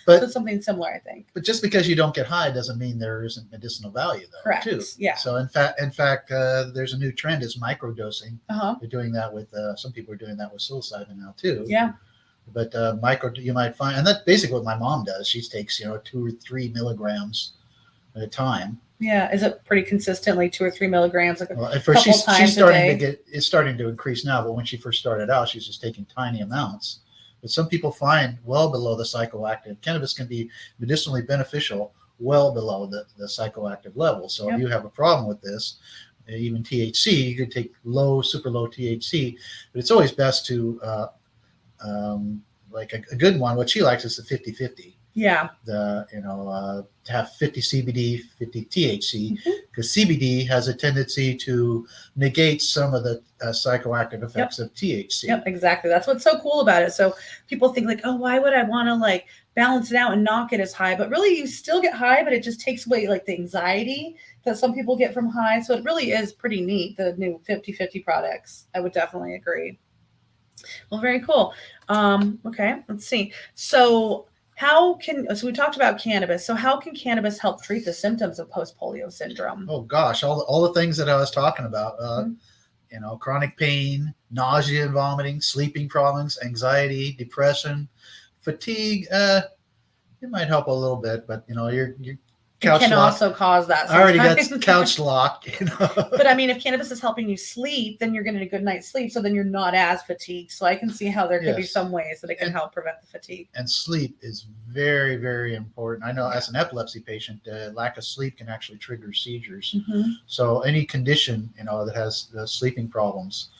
But, so it's something similar, I think. But just because you don't get high doesn't mean there isn't medicinal value though. Correct. Too. Yeah. So in fact, there's a new trend is microdosing. Uh-huh. They're doing that with some people are doing that with psilocybin now too. Yeah. But you might find, and that's basically what my mom does. She takes 2 or 3 milligrams at a time. Yeah. Is it pretty consistently 2 or 3 milligrams? Like At first, she's times starting it's starting to increase now. But when she first started out, she's just taking tiny amounts. But some people find well below the psychoactive. Cannabis can be medicinally beneficial well below the psychoactive level. So if you have a problem with this, even THC, you could take super low THC, but it's always best to like a good one. What she likes is the 50-50. Yeah. To have 50 CBD, 50 THC, because CBD has a tendency to negate some of the psychoactive effects of THC. Yep, exactly. That's what's so cool about it. So people think like, oh, why would I want to like balance it out and not get as high? But really, you still get high, but it just takes away like the anxiety that some people get from high. So it really is pretty neat, the new 50/50 products. I would definitely agree. Well, very cool. Okay, let's see. So we talked about cannabis. So how can cannabis help treat the symptoms of post polio syndrome? Oh gosh, all the things that I was talking about. Chronic pain, nausea and vomiting, sleeping problems, anxiety, depression, fatigue. It might help a little bit, but you're couch it can locked. also cause that sometimes. I already got couch locked. But I mean, if cannabis is helping you sleep, then you're getting a good night's sleep. So then you're not as fatigued. So I can see how there could be some ways that it can help prevent the fatigue. And sleep is very, very important. I know as an epilepsy patient, lack of sleep can actually trigger seizures. So any condition, that has the sleeping problems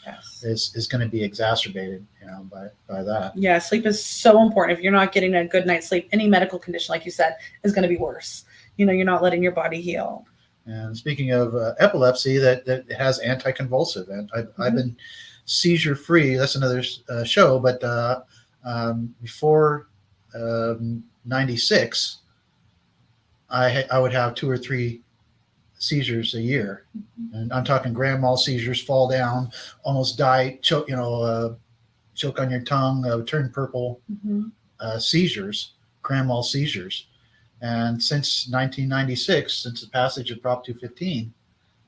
is going to be exacerbated, by that. Yeah, sleep is so important. If you're not getting a good night's sleep, any medical condition, like you said, is going to be worse. You're not letting your body heal. And speaking of epilepsy, that has anticonvulsive, and I've been seizure free. That's another show, but before 96, I would have 2 or 3 seizures a year, and I'm talking grand mal seizures, fall down, almost die, choke, choke on your tongue, turn purple, seizures, grand mal seizures. And since 1996, since the passage of Prop 215,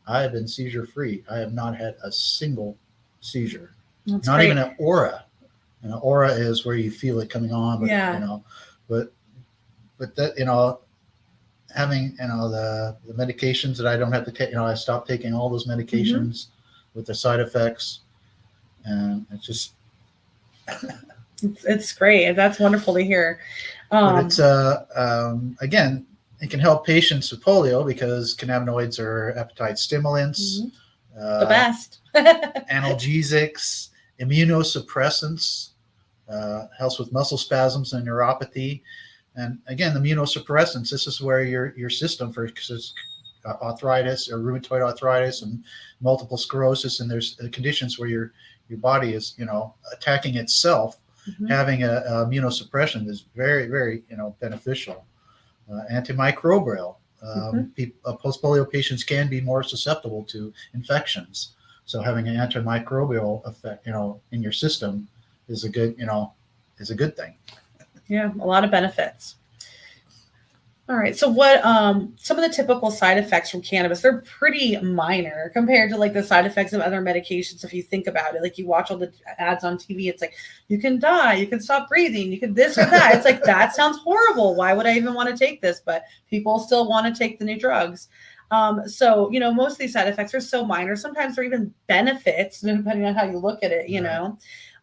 I have been seizure free. I have not had a single seizure. That's not great. even an aura. An aura is where you feel it coming on, but but that having the medications that I don't have to take. I stopped taking all those medications with the side effects, and it's just it's great. That's wonderful to hear. But it's again, it can help patients with polio because cannabinoids are appetite stimulants, the best, analgesics, immunosuppressants, helps with muscle spasms and neuropathy. And again, the immunosuppressants, this is where your system for arthritis or rheumatoid arthritis and multiple sclerosis, and there's conditions where your body is attacking itself. Having a immunosuppression is very, very beneficial. Antimicrobial. Post polio patients can be more susceptible to infections, so having an antimicrobial effect in your system is a good thing. Yeah, a lot of benefits. All right. So what some of the typical side effects from cannabis, they're pretty minor compared to like the side effects of other medications. If you think about it, like you watch all the ads on TV, it's like you can die, you can stop breathing, you can this or that. It's like that sounds horrible. Why would I even want to take this? But people still want to take the new drugs. So most of these side effects are so minor. Sometimes they're even benefits, depending on how you look at it,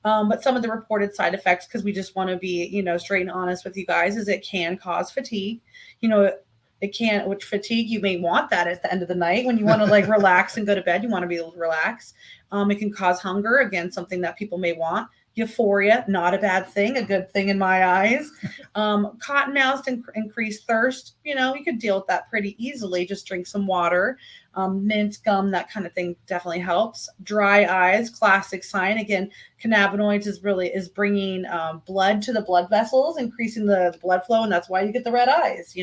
But some of the reported side effects, because we just want to be, straight and honest with you guys, is it can cause fatigue. It can, which fatigue, you may want that at the end of the night when you want to like relax and go to bed. You want to be able to relax. It can cause hunger. Again, something that people may want. Euphoria, not a bad thing, a good thing in my eyes. Cottonmouth and increased thirst. You could deal with that pretty easily. Just drink some water. Mint, gum, that kind of thing definitely helps. Dry eyes, classic sign. Again, cannabinoids is bringing blood to the blood vessels, increasing the blood flow, and that's why you get the red eyes.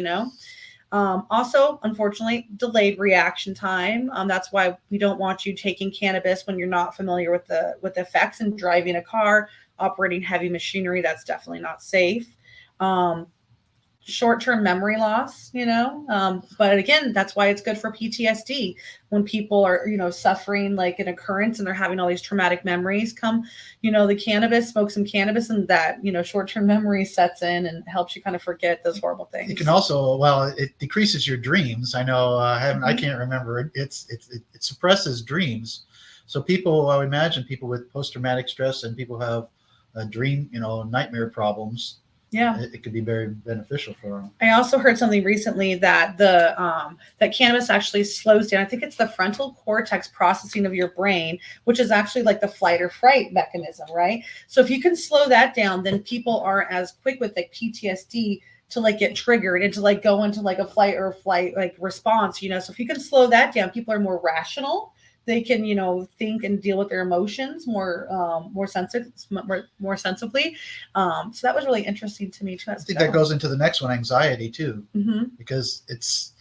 Also, unfortunately, delayed reaction time. That's why we don't want you taking cannabis when you're not familiar with the effects and driving a car, operating heavy machinery. That's definitely not safe. Short-term memory loss, but again, that's why it's good for PTSD when people are, suffering like an occurrence and they're having all these traumatic memories come, the cannabis, smoke some cannabis, and that, short-term memory sets in and helps you kind of forget those horrible things. It can also, it decreases your dreams. I know I can't remember. It suppresses dreams. So people, I would imagine people with post-traumatic stress and people have dream, nightmare problems. Yeah, it could be very beneficial for them. I also heard something recently that that cannabis actually slows down. I think it's the frontal cortex processing of your brain, which is actually like the flight or fright mechanism, right? So if you can slow that down, then people aren't as quick with like PTSD to like get triggered and to like go into like a flight like response, you know. So if you can slow that down, people are more rational. They can, you know, think and deal with their emotions more sensibly. So that was really interesting to me too. I think that goes into the next one, anxiety too, because it's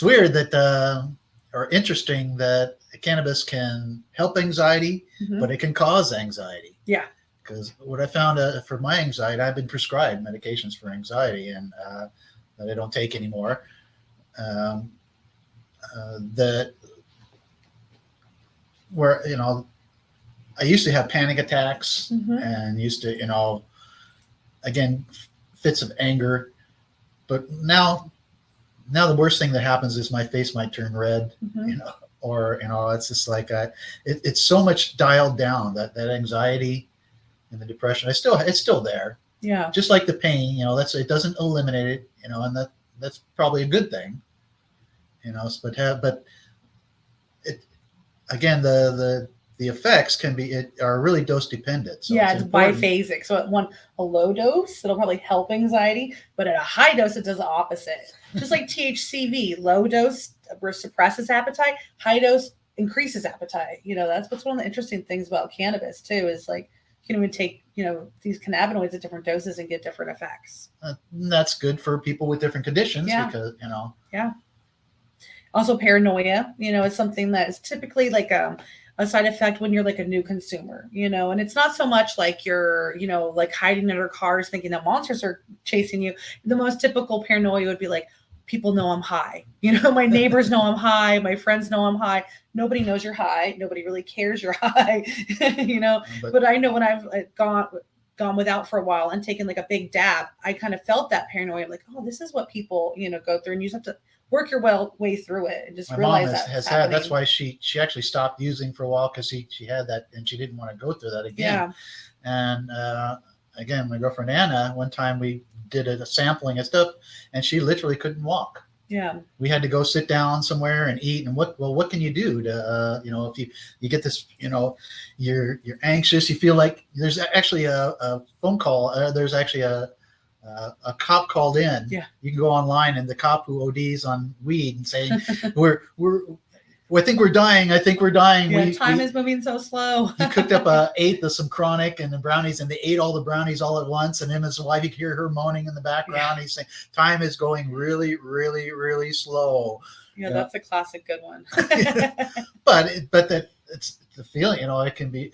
weird that or interesting that cannabis can help anxiety, but it can cause anxiety. Yeah. Because what I found for my anxiety, I've been prescribed medications for anxiety and that I don't take anymore. That where, you know, I used to have panic attacks and used to, you know, again, fits of anger. But now the worst thing that happens is my face might turn red, you know, or, you know, it's just like it's so much dialed down, that anxiety and the depression. It's still there. Yeah. Just like the pain, you know, it doesn't eliminate it, you know, and that's probably a good thing, you know, but it, again, the effects are really dose dependent. So yeah, it's biphasic. So at a low dose, it'll probably help anxiety, but at a high dose, it does the opposite. Just like THCV, low dose suppresses appetite, high dose increases appetite. You know, that's what's one of the interesting things about cannabis too, is like you can even take, you know, these cannabinoids at different doses and get different effects. That's good for people with different conditions because, you know. Yeah. Also, paranoia, you know, is something that is typically like a side effect when you're like a new consumer, you know, and it's not so much like you're, you know, like hiding under cars thinking that monsters are chasing you. The most typical paranoia would be like, people know I'm high. You know, my neighbors know I'm high. My friends know I'm high. Nobody knows you're high. Nobody really cares you're high, you know, but I know when I've gone without for a while and taken like a big dab, I kind of felt that paranoia. I'm like, oh, this is what people, you know, go through, and you just have to work your way through it and just realize that has had. That's why she actually stopped using for a while, because she had that and she didn't want to go through that again. Yeah. And again, my girlfriend Anna, one time we did a sampling and stuff, and she literally couldn't walk. Yeah. We had to go sit down somewhere and eat. And what can you do to, you know, if you get this, you know, you're anxious, you feel like there's actually a phone call. There's actually a cop called in. Yeah. You can go online, and the cop who ODs on weed and saying, I think we're dying. I think we're dying. Yeah, time is moving so slow. He cooked up some chronic and the brownies, and they ate all the brownies all at once. And him and his wife, you could hear her moaning in the background. Yeah. He's saying, time is going really, really, really slow. Yeah, that's a classic good one. but that it's the feeling, you know, it can be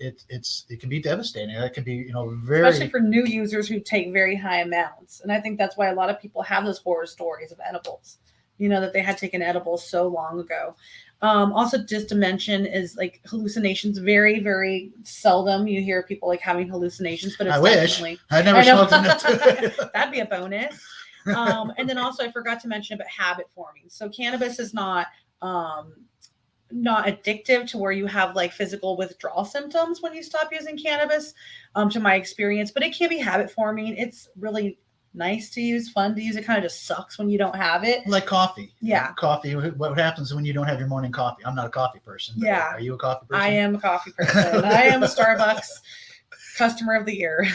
devastating. It can be, you know, especially for new users who take very high amounts. And I think that's why a lot of people have those horror stories of edibles, you know, that they had taken edibles so long ago. Also, just to mention is like hallucinations. Very, very seldom you hear people like having hallucinations, but it's definitely. I never smoked enough. That'd be a bonus. And then also I forgot to mention about habit forming. So cannabis is not addictive to where you have like physical withdrawal symptoms when you stop using cannabis, to my experience, but it can be habit forming. It's really nice to use, fun to use. It kind of just sucks when you don't have it. Like coffee. Yeah. Coffee. What happens when you don't have your morning coffee? I'm not a coffee person. Yeah. Are you a coffee person? I am a coffee person. I am a Starbucks customer of the year.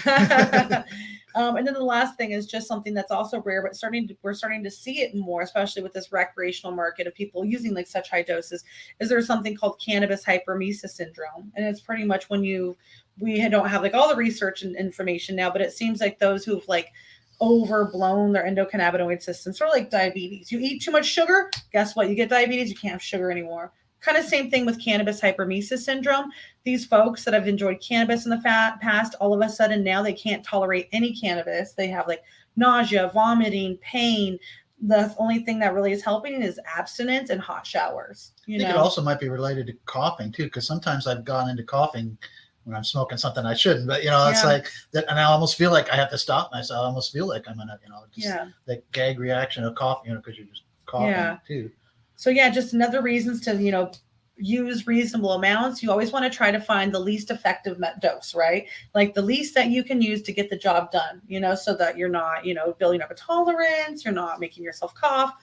And then the last thing is just something that's also rare, but we're starting to see it more, especially with this recreational market of people using like such high doses, is there's something called Cannabis Hypermisa syndrome. And it's pretty much when we don't have like all the research and information now, but it seems like those who've like overblown their endocannabinoid system, sort of like diabetes. You eat too much sugar, guess what? You get diabetes, you can't have sugar anymore. Kind of same thing with cannabis hypermisa syndrome. These folks that have enjoyed cannabis in the past, all of a sudden now they can't tolerate any cannabis. They have like nausea, vomiting, pain. The only thing that really is helping is abstinence and hot showers. I think it also might be related to coughing too, because sometimes I've gone into coughing when I'm smoking something I shouldn't, but you know, it's like that. And I almost feel like I have to stop myself. I almost feel like I'm going to, you know, just that gag reaction of coughing, you know, because you're just coughing too. So just another reasons to, you know, use reasonable amounts. You always want to try to find the least effective dose, right? Like the least that you can use to get the job done, you know, so that you're not, you know, building up a tolerance, you're not making yourself cough,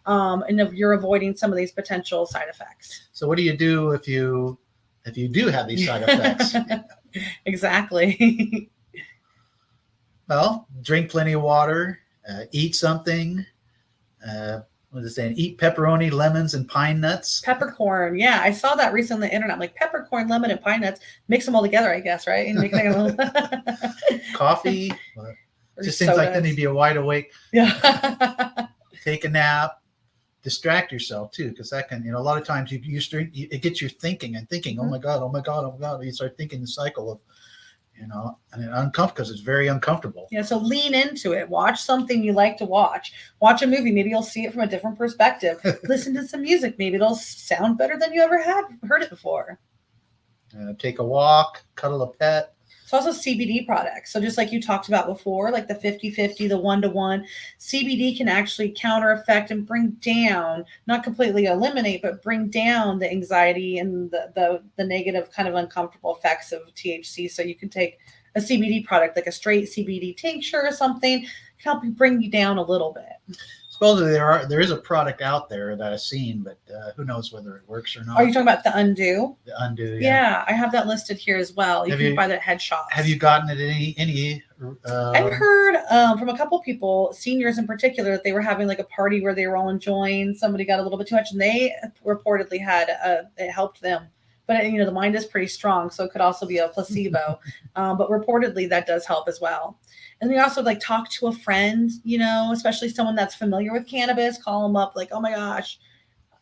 and if you're avoiding some of these potential side effects. So what do you do if you do have these side effects? Exactly. Well, drink plenty of water, eat something. What is it saying? Eat pepperoni, lemons, and pine nuts. Peppercorn. Yeah, I saw that recently on the internet. Like peppercorn, lemon, and pine nuts. Mix them all together, I guess, right? And make like a little Coffee. or Just seems like then sodas. you'd be a wide awake. Yeah. Take a nap. Distract yourself too, because that can, a lot of times it gets you thinking and thinking. Oh my god, oh my god, oh my god. You start thinking the cycle of, and it uncomfortable because it's very uncomfortable. Yeah, so lean into it. Watch something you like to watch. Watch a movie. Maybe you'll see it from a different perspective. Listen to some music. Maybe it'll sound better than you ever heard it before. Take a walk, cuddle a pet. It's also CBD products. So just like you talked about before, like the 50-50, the 1-to-1, CBD can actually counter effect and bring down, not completely eliminate, but bring down the anxiety and the negative kind of uncomfortable effects of THC. So you can take a CBD product, like a straight CBD tincture or something, can help you bring you down a little bit. Supposedly there is a product out there that I've seen, but who knows whether it works or not. Are you talking about the Undo? The Undo, yeah. I have that listed here as well. You can buy that at head shops. Have you gotten it any? I've heard from a couple people, seniors in particular, that they were having like a party where they were all enjoying. Somebody got a little bit too much, and they reportedly had it helped them. But the mind is pretty strong, so it could also be a placebo. But reportedly, that does help as well. And we also like talk to a friend, especially someone that's familiar with cannabis. Call them up, like, oh my gosh,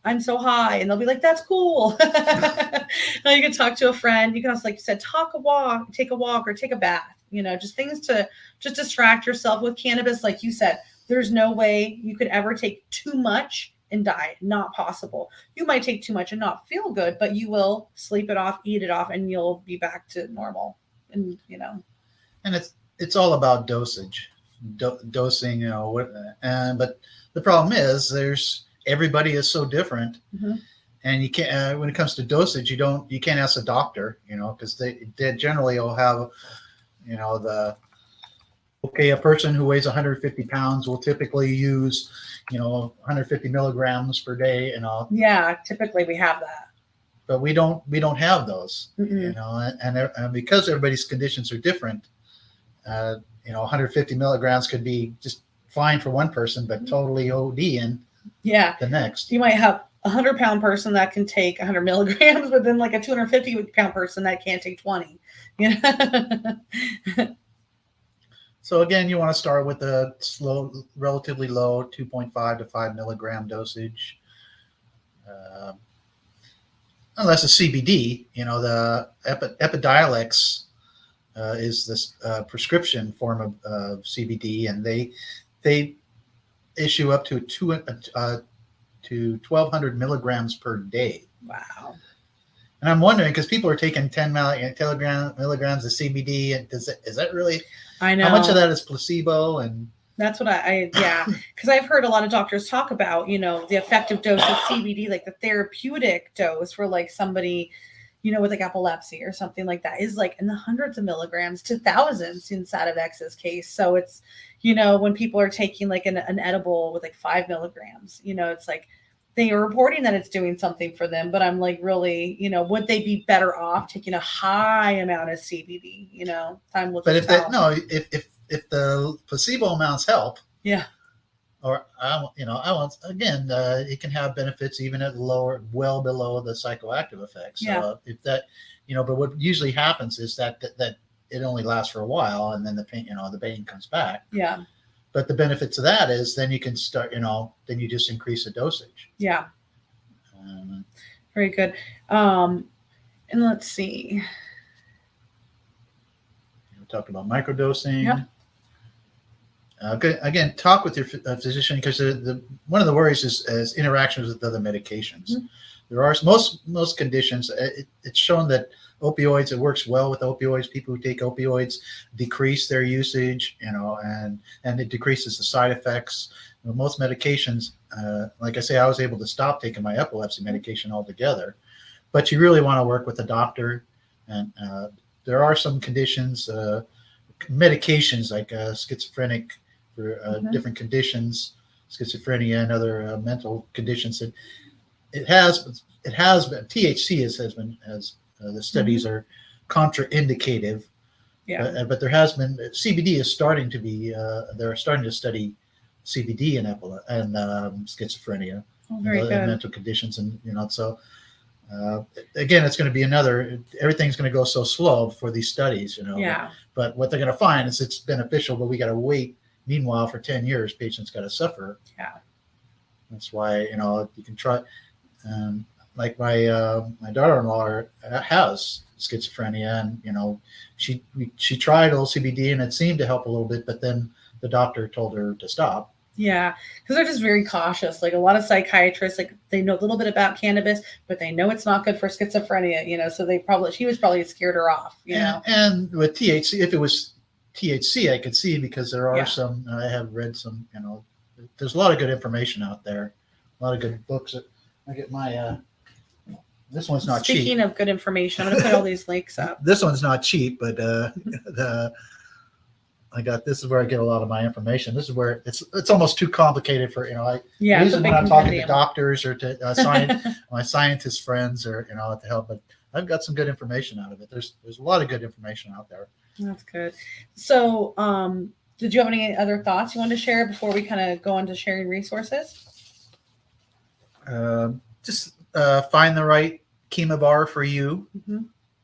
I'm so high, and they'll be like, that's cool. Now you can talk to a friend. You can also, like you said, take a walk, or take a bath. Just things to just distract yourself with cannabis. Like you said, there's no way you could ever take too much and die. Not possible. You might take too much and not feel good, but you will sleep it off, eat it off, and you'll be back to normal. And And it's all about dosage, dosing. But the problem is everybody is so different. Mm-hmm. And you can't, when it comes to dosage, you can't ask a doctor, because they generally will have, a person who weighs 150 pounds will typically use, 150 milligrams per day and all. Yeah, typically we have that. But we don't have those, and because everybody's conditions are different, 150 milligrams could be just fine for one person, but totally OD in the next. You might have a 100-pound person that can take 100 milligrams, but then like a 250-pound person that can't take 20. So again, you want to start with a slow, relatively low 2.5 to 5 milligram dosage. Unless it's CBD, the Epidiolex is this prescription form of CBD, and they issue up to 1,200 milligrams per day. Wow. And I'm wondering, because people are taking 10 milligrams of CBD, and is that really? I know. How much of that is placebo? And that's what because I've heard a lot of doctors talk about, the effective dose of CBD, like the therapeutic dose for like somebody, with like epilepsy or something like that, is like in the hundreds of milligrams to thousands in Sadovex's case. So it's, when people are taking like an edible with like 5 milligrams, it's like they are reporting that it's doing something for them. But I'm like, really, would they be better off taking a high amount of CBD? Time will but tell. If the placebo amounts help, or again, it can have benefits even at well below the psychoactive effects. So if that, but what usually happens is that it only lasts for a while, and then the pain comes back. Yeah. But the benefits of that is then you can start, then you just increase the dosage. Yeah. Very good. And let's see. We talked about microdosing. Yep. Again, talk with your physician, because one of the worries is interactions with other medications. Mm-hmm. There are most conditions. It's shown that opioids, it works well with opioids. People who take opioids decrease their usage, and it decreases the side effects. Most medications, like I say, I was able to stop taking my epilepsy medication altogether. But you really want to work with a doctor, and there are some conditions, medications like schizophrenic for different conditions, schizophrenia and other mental conditions. That it has been THC has the studies are contraindicative Yeah. But there has been CBD is starting to be they're starting to study CBD in schizophrenia Oh, very and good. mental conditions, and so again, it's going to be everything's going to go so slow for these studies, Yeah. But what they're going to find is it's beneficial, but we got to wait. Meanwhile, for 10 years, patients got to suffer. Yeah. That's why, you can try, like my daughter-in-law has schizophrenia, and, she tried old CBD and it seemed to help a little bit, but then the doctor told her to stop. Yeah, because they're just very cautious. Like a lot of psychiatrists, like they know a little bit about cannabis, but they know it's not good for schizophrenia, so she was probably scared her off, And with THC, if it was THC, I could see, because there are Yeah. some, I have read some, there's a lot of good information out there, a lot of good books. I get my, this one's not cheap. Speaking of good information, I'm going to put all these links up. This one's not cheap, but this is where I get a lot of my information. This is where it's almost too complicated for, usually when I'm talking to doctors or to my scientist friends or, to help, but I've got some good information out of it. There's a lot of good information out there. That's good. So, did you have any other thoughts you wanted to share before we kind of go into sharing resources? Just find the right chemobar for you. Mm-hmm.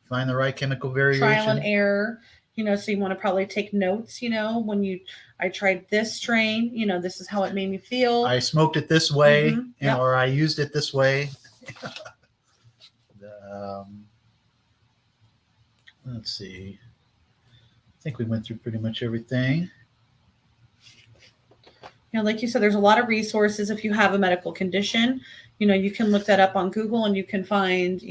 Find the right chemical variation. Trial and error. So you want to probably take notes, when I tried this strain, this is how it made me feel. I smoked it this way, Mm-hmm. Yep. Or I used it this way. Let's see. I think we went through pretty much everything. Like you said, there's a lot of resources. If you have a medical condition, you can look that up on Google and you can find,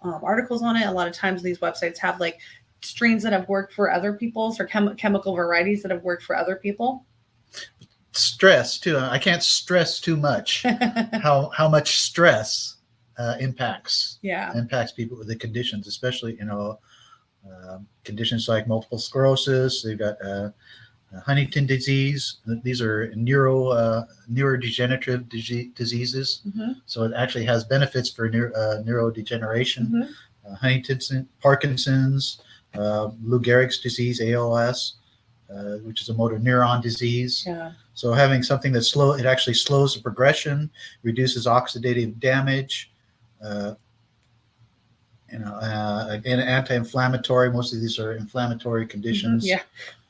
articles on it. A lot of times these websites have like strains that have worked for other people's or chemical varieties that have worked for other people. Stress too. I can't stress too much how much stress impacts people with the conditions, especially conditions like multiple sclerosis. They've got Huntington disease. These are neurodegenerative diseases. Mm-hmm. So it actually has benefits for neurodegeneration. Mm-hmm. Huntington's, Parkinson's, Lou Gehrig's disease, ALS, which is a motor neuron disease. Yeah. So having something that it actually slows the progression, reduces oxidative damage, again, anti-inflammatory. Most of these are inflammatory conditions. Mm-hmm. Yeah.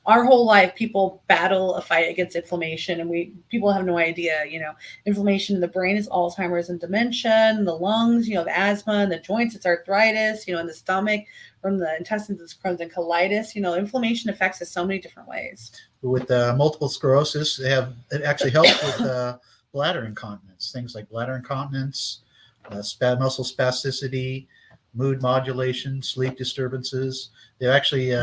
Our whole life, people battle a fight against inflammation, and people have no idea. Inflammation in the brain is Alzheimer's and dementia. In the lungs, the asthma, and the joints, it's arthritis. In the stomach, from the intestines, it's Crohn's and colitis. Inflammation affects us so many different ways. With multiple sclerosis, it actually helps with bladder incontinence. Things like bladder incontinence, muscle spasticity, mood modulation, sleep disturbances. They actually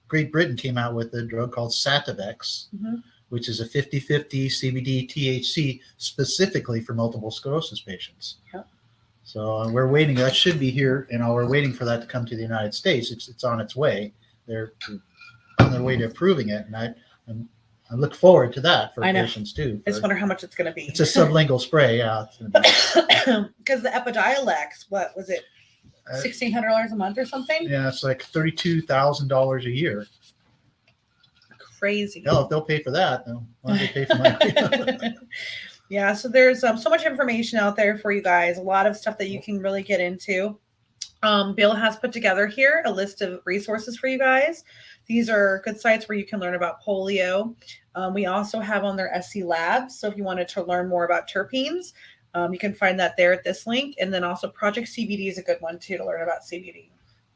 Great Britain came out with a drug called Sativex, mm-hmm. which is a 50-50 CBD THC specifically for multiple sclerosis patients. Yep. So we're waiting. That should be here. We're waiting for that to come to the United States. It's on its way. They're on their way to approving it, and I look forward to that for patients too. I just wonder how much it's going to be. It's a sublingual spray, yeah. Because the Epidiolex, what was it? $1,600 a month or something? Yeah, it's like $32,000 a year. Crazy. Hell, if they'll pay for that, then why don't they pay for my Yeah, so there's so much information out there for you guys. A lot of stuff that you can really get into. Bill has put together here a list of resources for you guys. These are good sites where you can learn about polio. We also have on their SC Labs. So if you wanted to learn more about terpenes, you can find that there at this link. And then also Project CBD is a good one too to learn about CBD.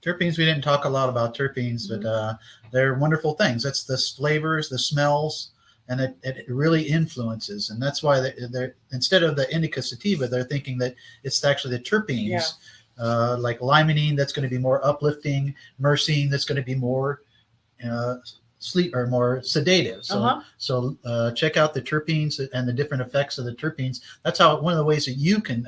Terpenes, we didn't talk a lot about terpenes, mm-hmm. but they're wonderful things. That's the flavors, the smells, and it really influences. And that's why they're instead of the indica sativa, they're thinking that it's actually the terpenes, like limonene, that's going to be more uplifting, myrcene, that's going to be more sleep or more sedative. So check out the terpenes and the different effects of the terpenes. That's how one of the ways that you can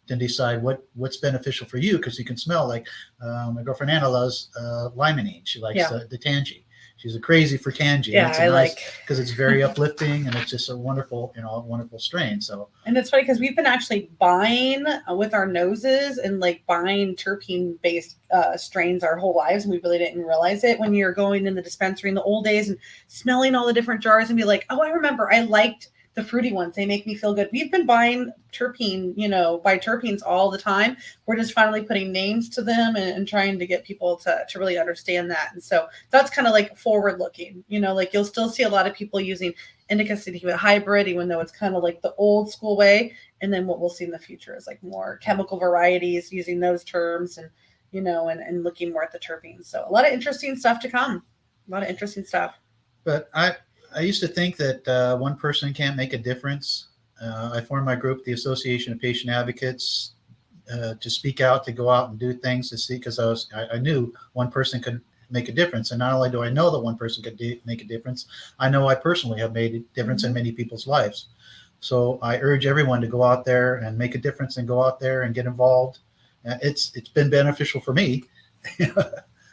decide what's beneficial for you, because you can smell. Like my girlfriend Anna loves limonene. She likes the tangy. she's a crazy for Tangy. Yeah, it's I nice, like because it's very uplifting and it's just a wonderful, wonderful strain. So, and it's funny because we've been actually buying with our noses and like buying terpene based strains our whole lives, and we really didn't realize it when you're going in the dispensary in the old days and smelling all the different jars and be like, oh, I remember I liked the fruity ones. They make me feel good. We've been buying terpene, buy terpenes all the time. We're just finally putting names to them and trying to get people to really understand that. And so that's kind of like forward looking, like you'll still see a lot of people using indica sativa hybrid, even though it's kind of like the old school way. And then what we'll see in the future is like more chemical varieties using those terms and, and looking more at the terpenes. So a lot of interesting stuff to come. A lot of interesting stuff. But I used to think that one person can't make a difference. I formed my group, the Association of Patient Advocates, to speak out, to go out and do things to see, because I knew one person could make a difference. And not only do I know that one person could make a difference, I know I personally have made a difference in many people's lives. So I urge everyone to go out there and make a difference and go out there and get involved. It's been beneficial for me.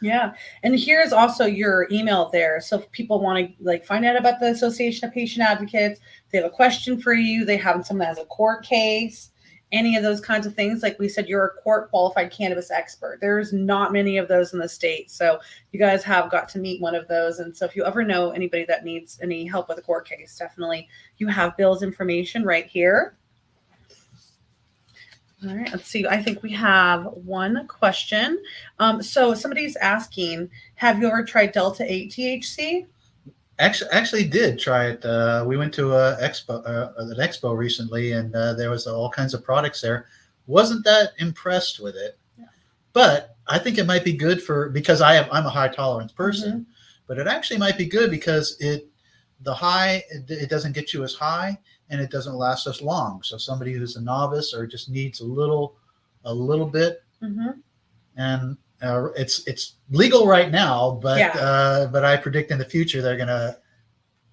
Yeah. And here's also your email there. So if people want to find out about the Association of Patient Advocates, they have a question for you, they have someone that has a court case, any of those kinds of things. Like we said, you're a court qualified cannabis expert. There's not many of those in the state. So you guys have got to meet one of those. And so if you ever know anybody that needs any help with a court case, definitely you have Bill's information right here. All right, let's see. I think we have one question. So somebody's asking, have you ever tried Delta 8 THC? Actually did try it. We went to an expo recently, and there was all kinds of products there. Wasn't that impressed with it, but I think it might be good because I'm a high tolerance person, but it actually might be good because it doesn't get you as high, and it doesn't last as long. So somebody who's a novice or just needs a little bit, and it's legal right now, but I predict in the future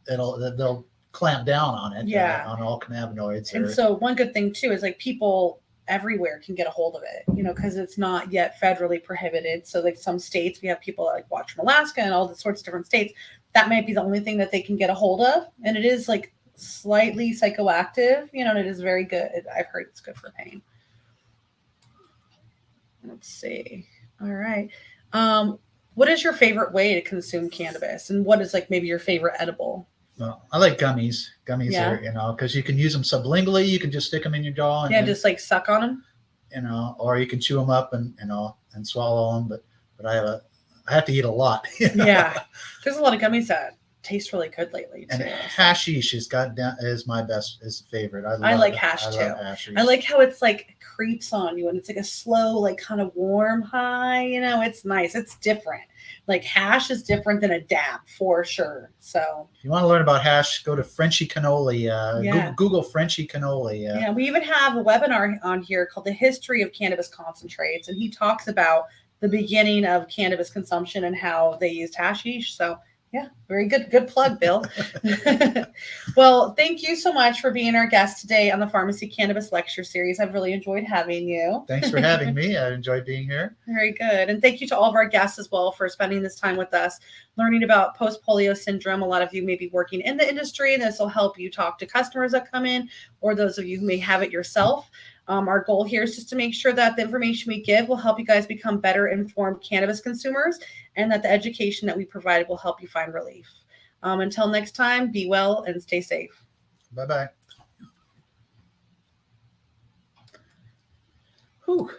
they'll clamp down on it, on all cannabinoids. And so one good thing too is people everywhere can get a hold of it, because it's not yet federally prohibited. So some states, we have people that watch from Alaska and all the sorts of different states, that might be the only thing that they can get a hold of. And it is slightly psychoactive, and it is very good. I've heard it's good for pain. Let's see. All right. What is your favorite way to consume cannabis, and what is maybe your favorite edible? Well, I like gummies. Gummies are, because you can use them sublingually. You can just stick them in your jaw and just suck on them. Or you can chew them up and swallow them. But I have to eat a lot. Yeah, there's a lot of gummies that taste really good lately too. And hashish is my favorite. I like hash too. I like how it's creeps on you and it's a slow, kind of warm high. It's nice. It's different. Hash is different than a dab for sure. So if you want to learn about hash, go to Frenchy Cannoli. Google Frenchy Cannoli. Yeah, we even have a webinar on here called The History of Cannabis Concentrates, and he talks about the beginning of cannabis consumption and how they used hashish. So yeah, very good. Good plug, Bill. Well, thank you so much for being our guest today on the Pharmacy Cannabis Lecture Series. I've really enjoyed having you. Thanks for having me. I enjoyed being here. Very good. And thank you to all of our guests as well for spending this time with us, learning about Post Polio Syndrome. A lot of you may be working in the industry, and this will help you talk to customers that come in, or those of you who may have it yourself. Our goal here is just to make sure that the information we give will help you guys become better informed cannabis consumers, and that the education that we provide will help you find relief. Until next time, be well and stay safe. Bye-bye. Whew.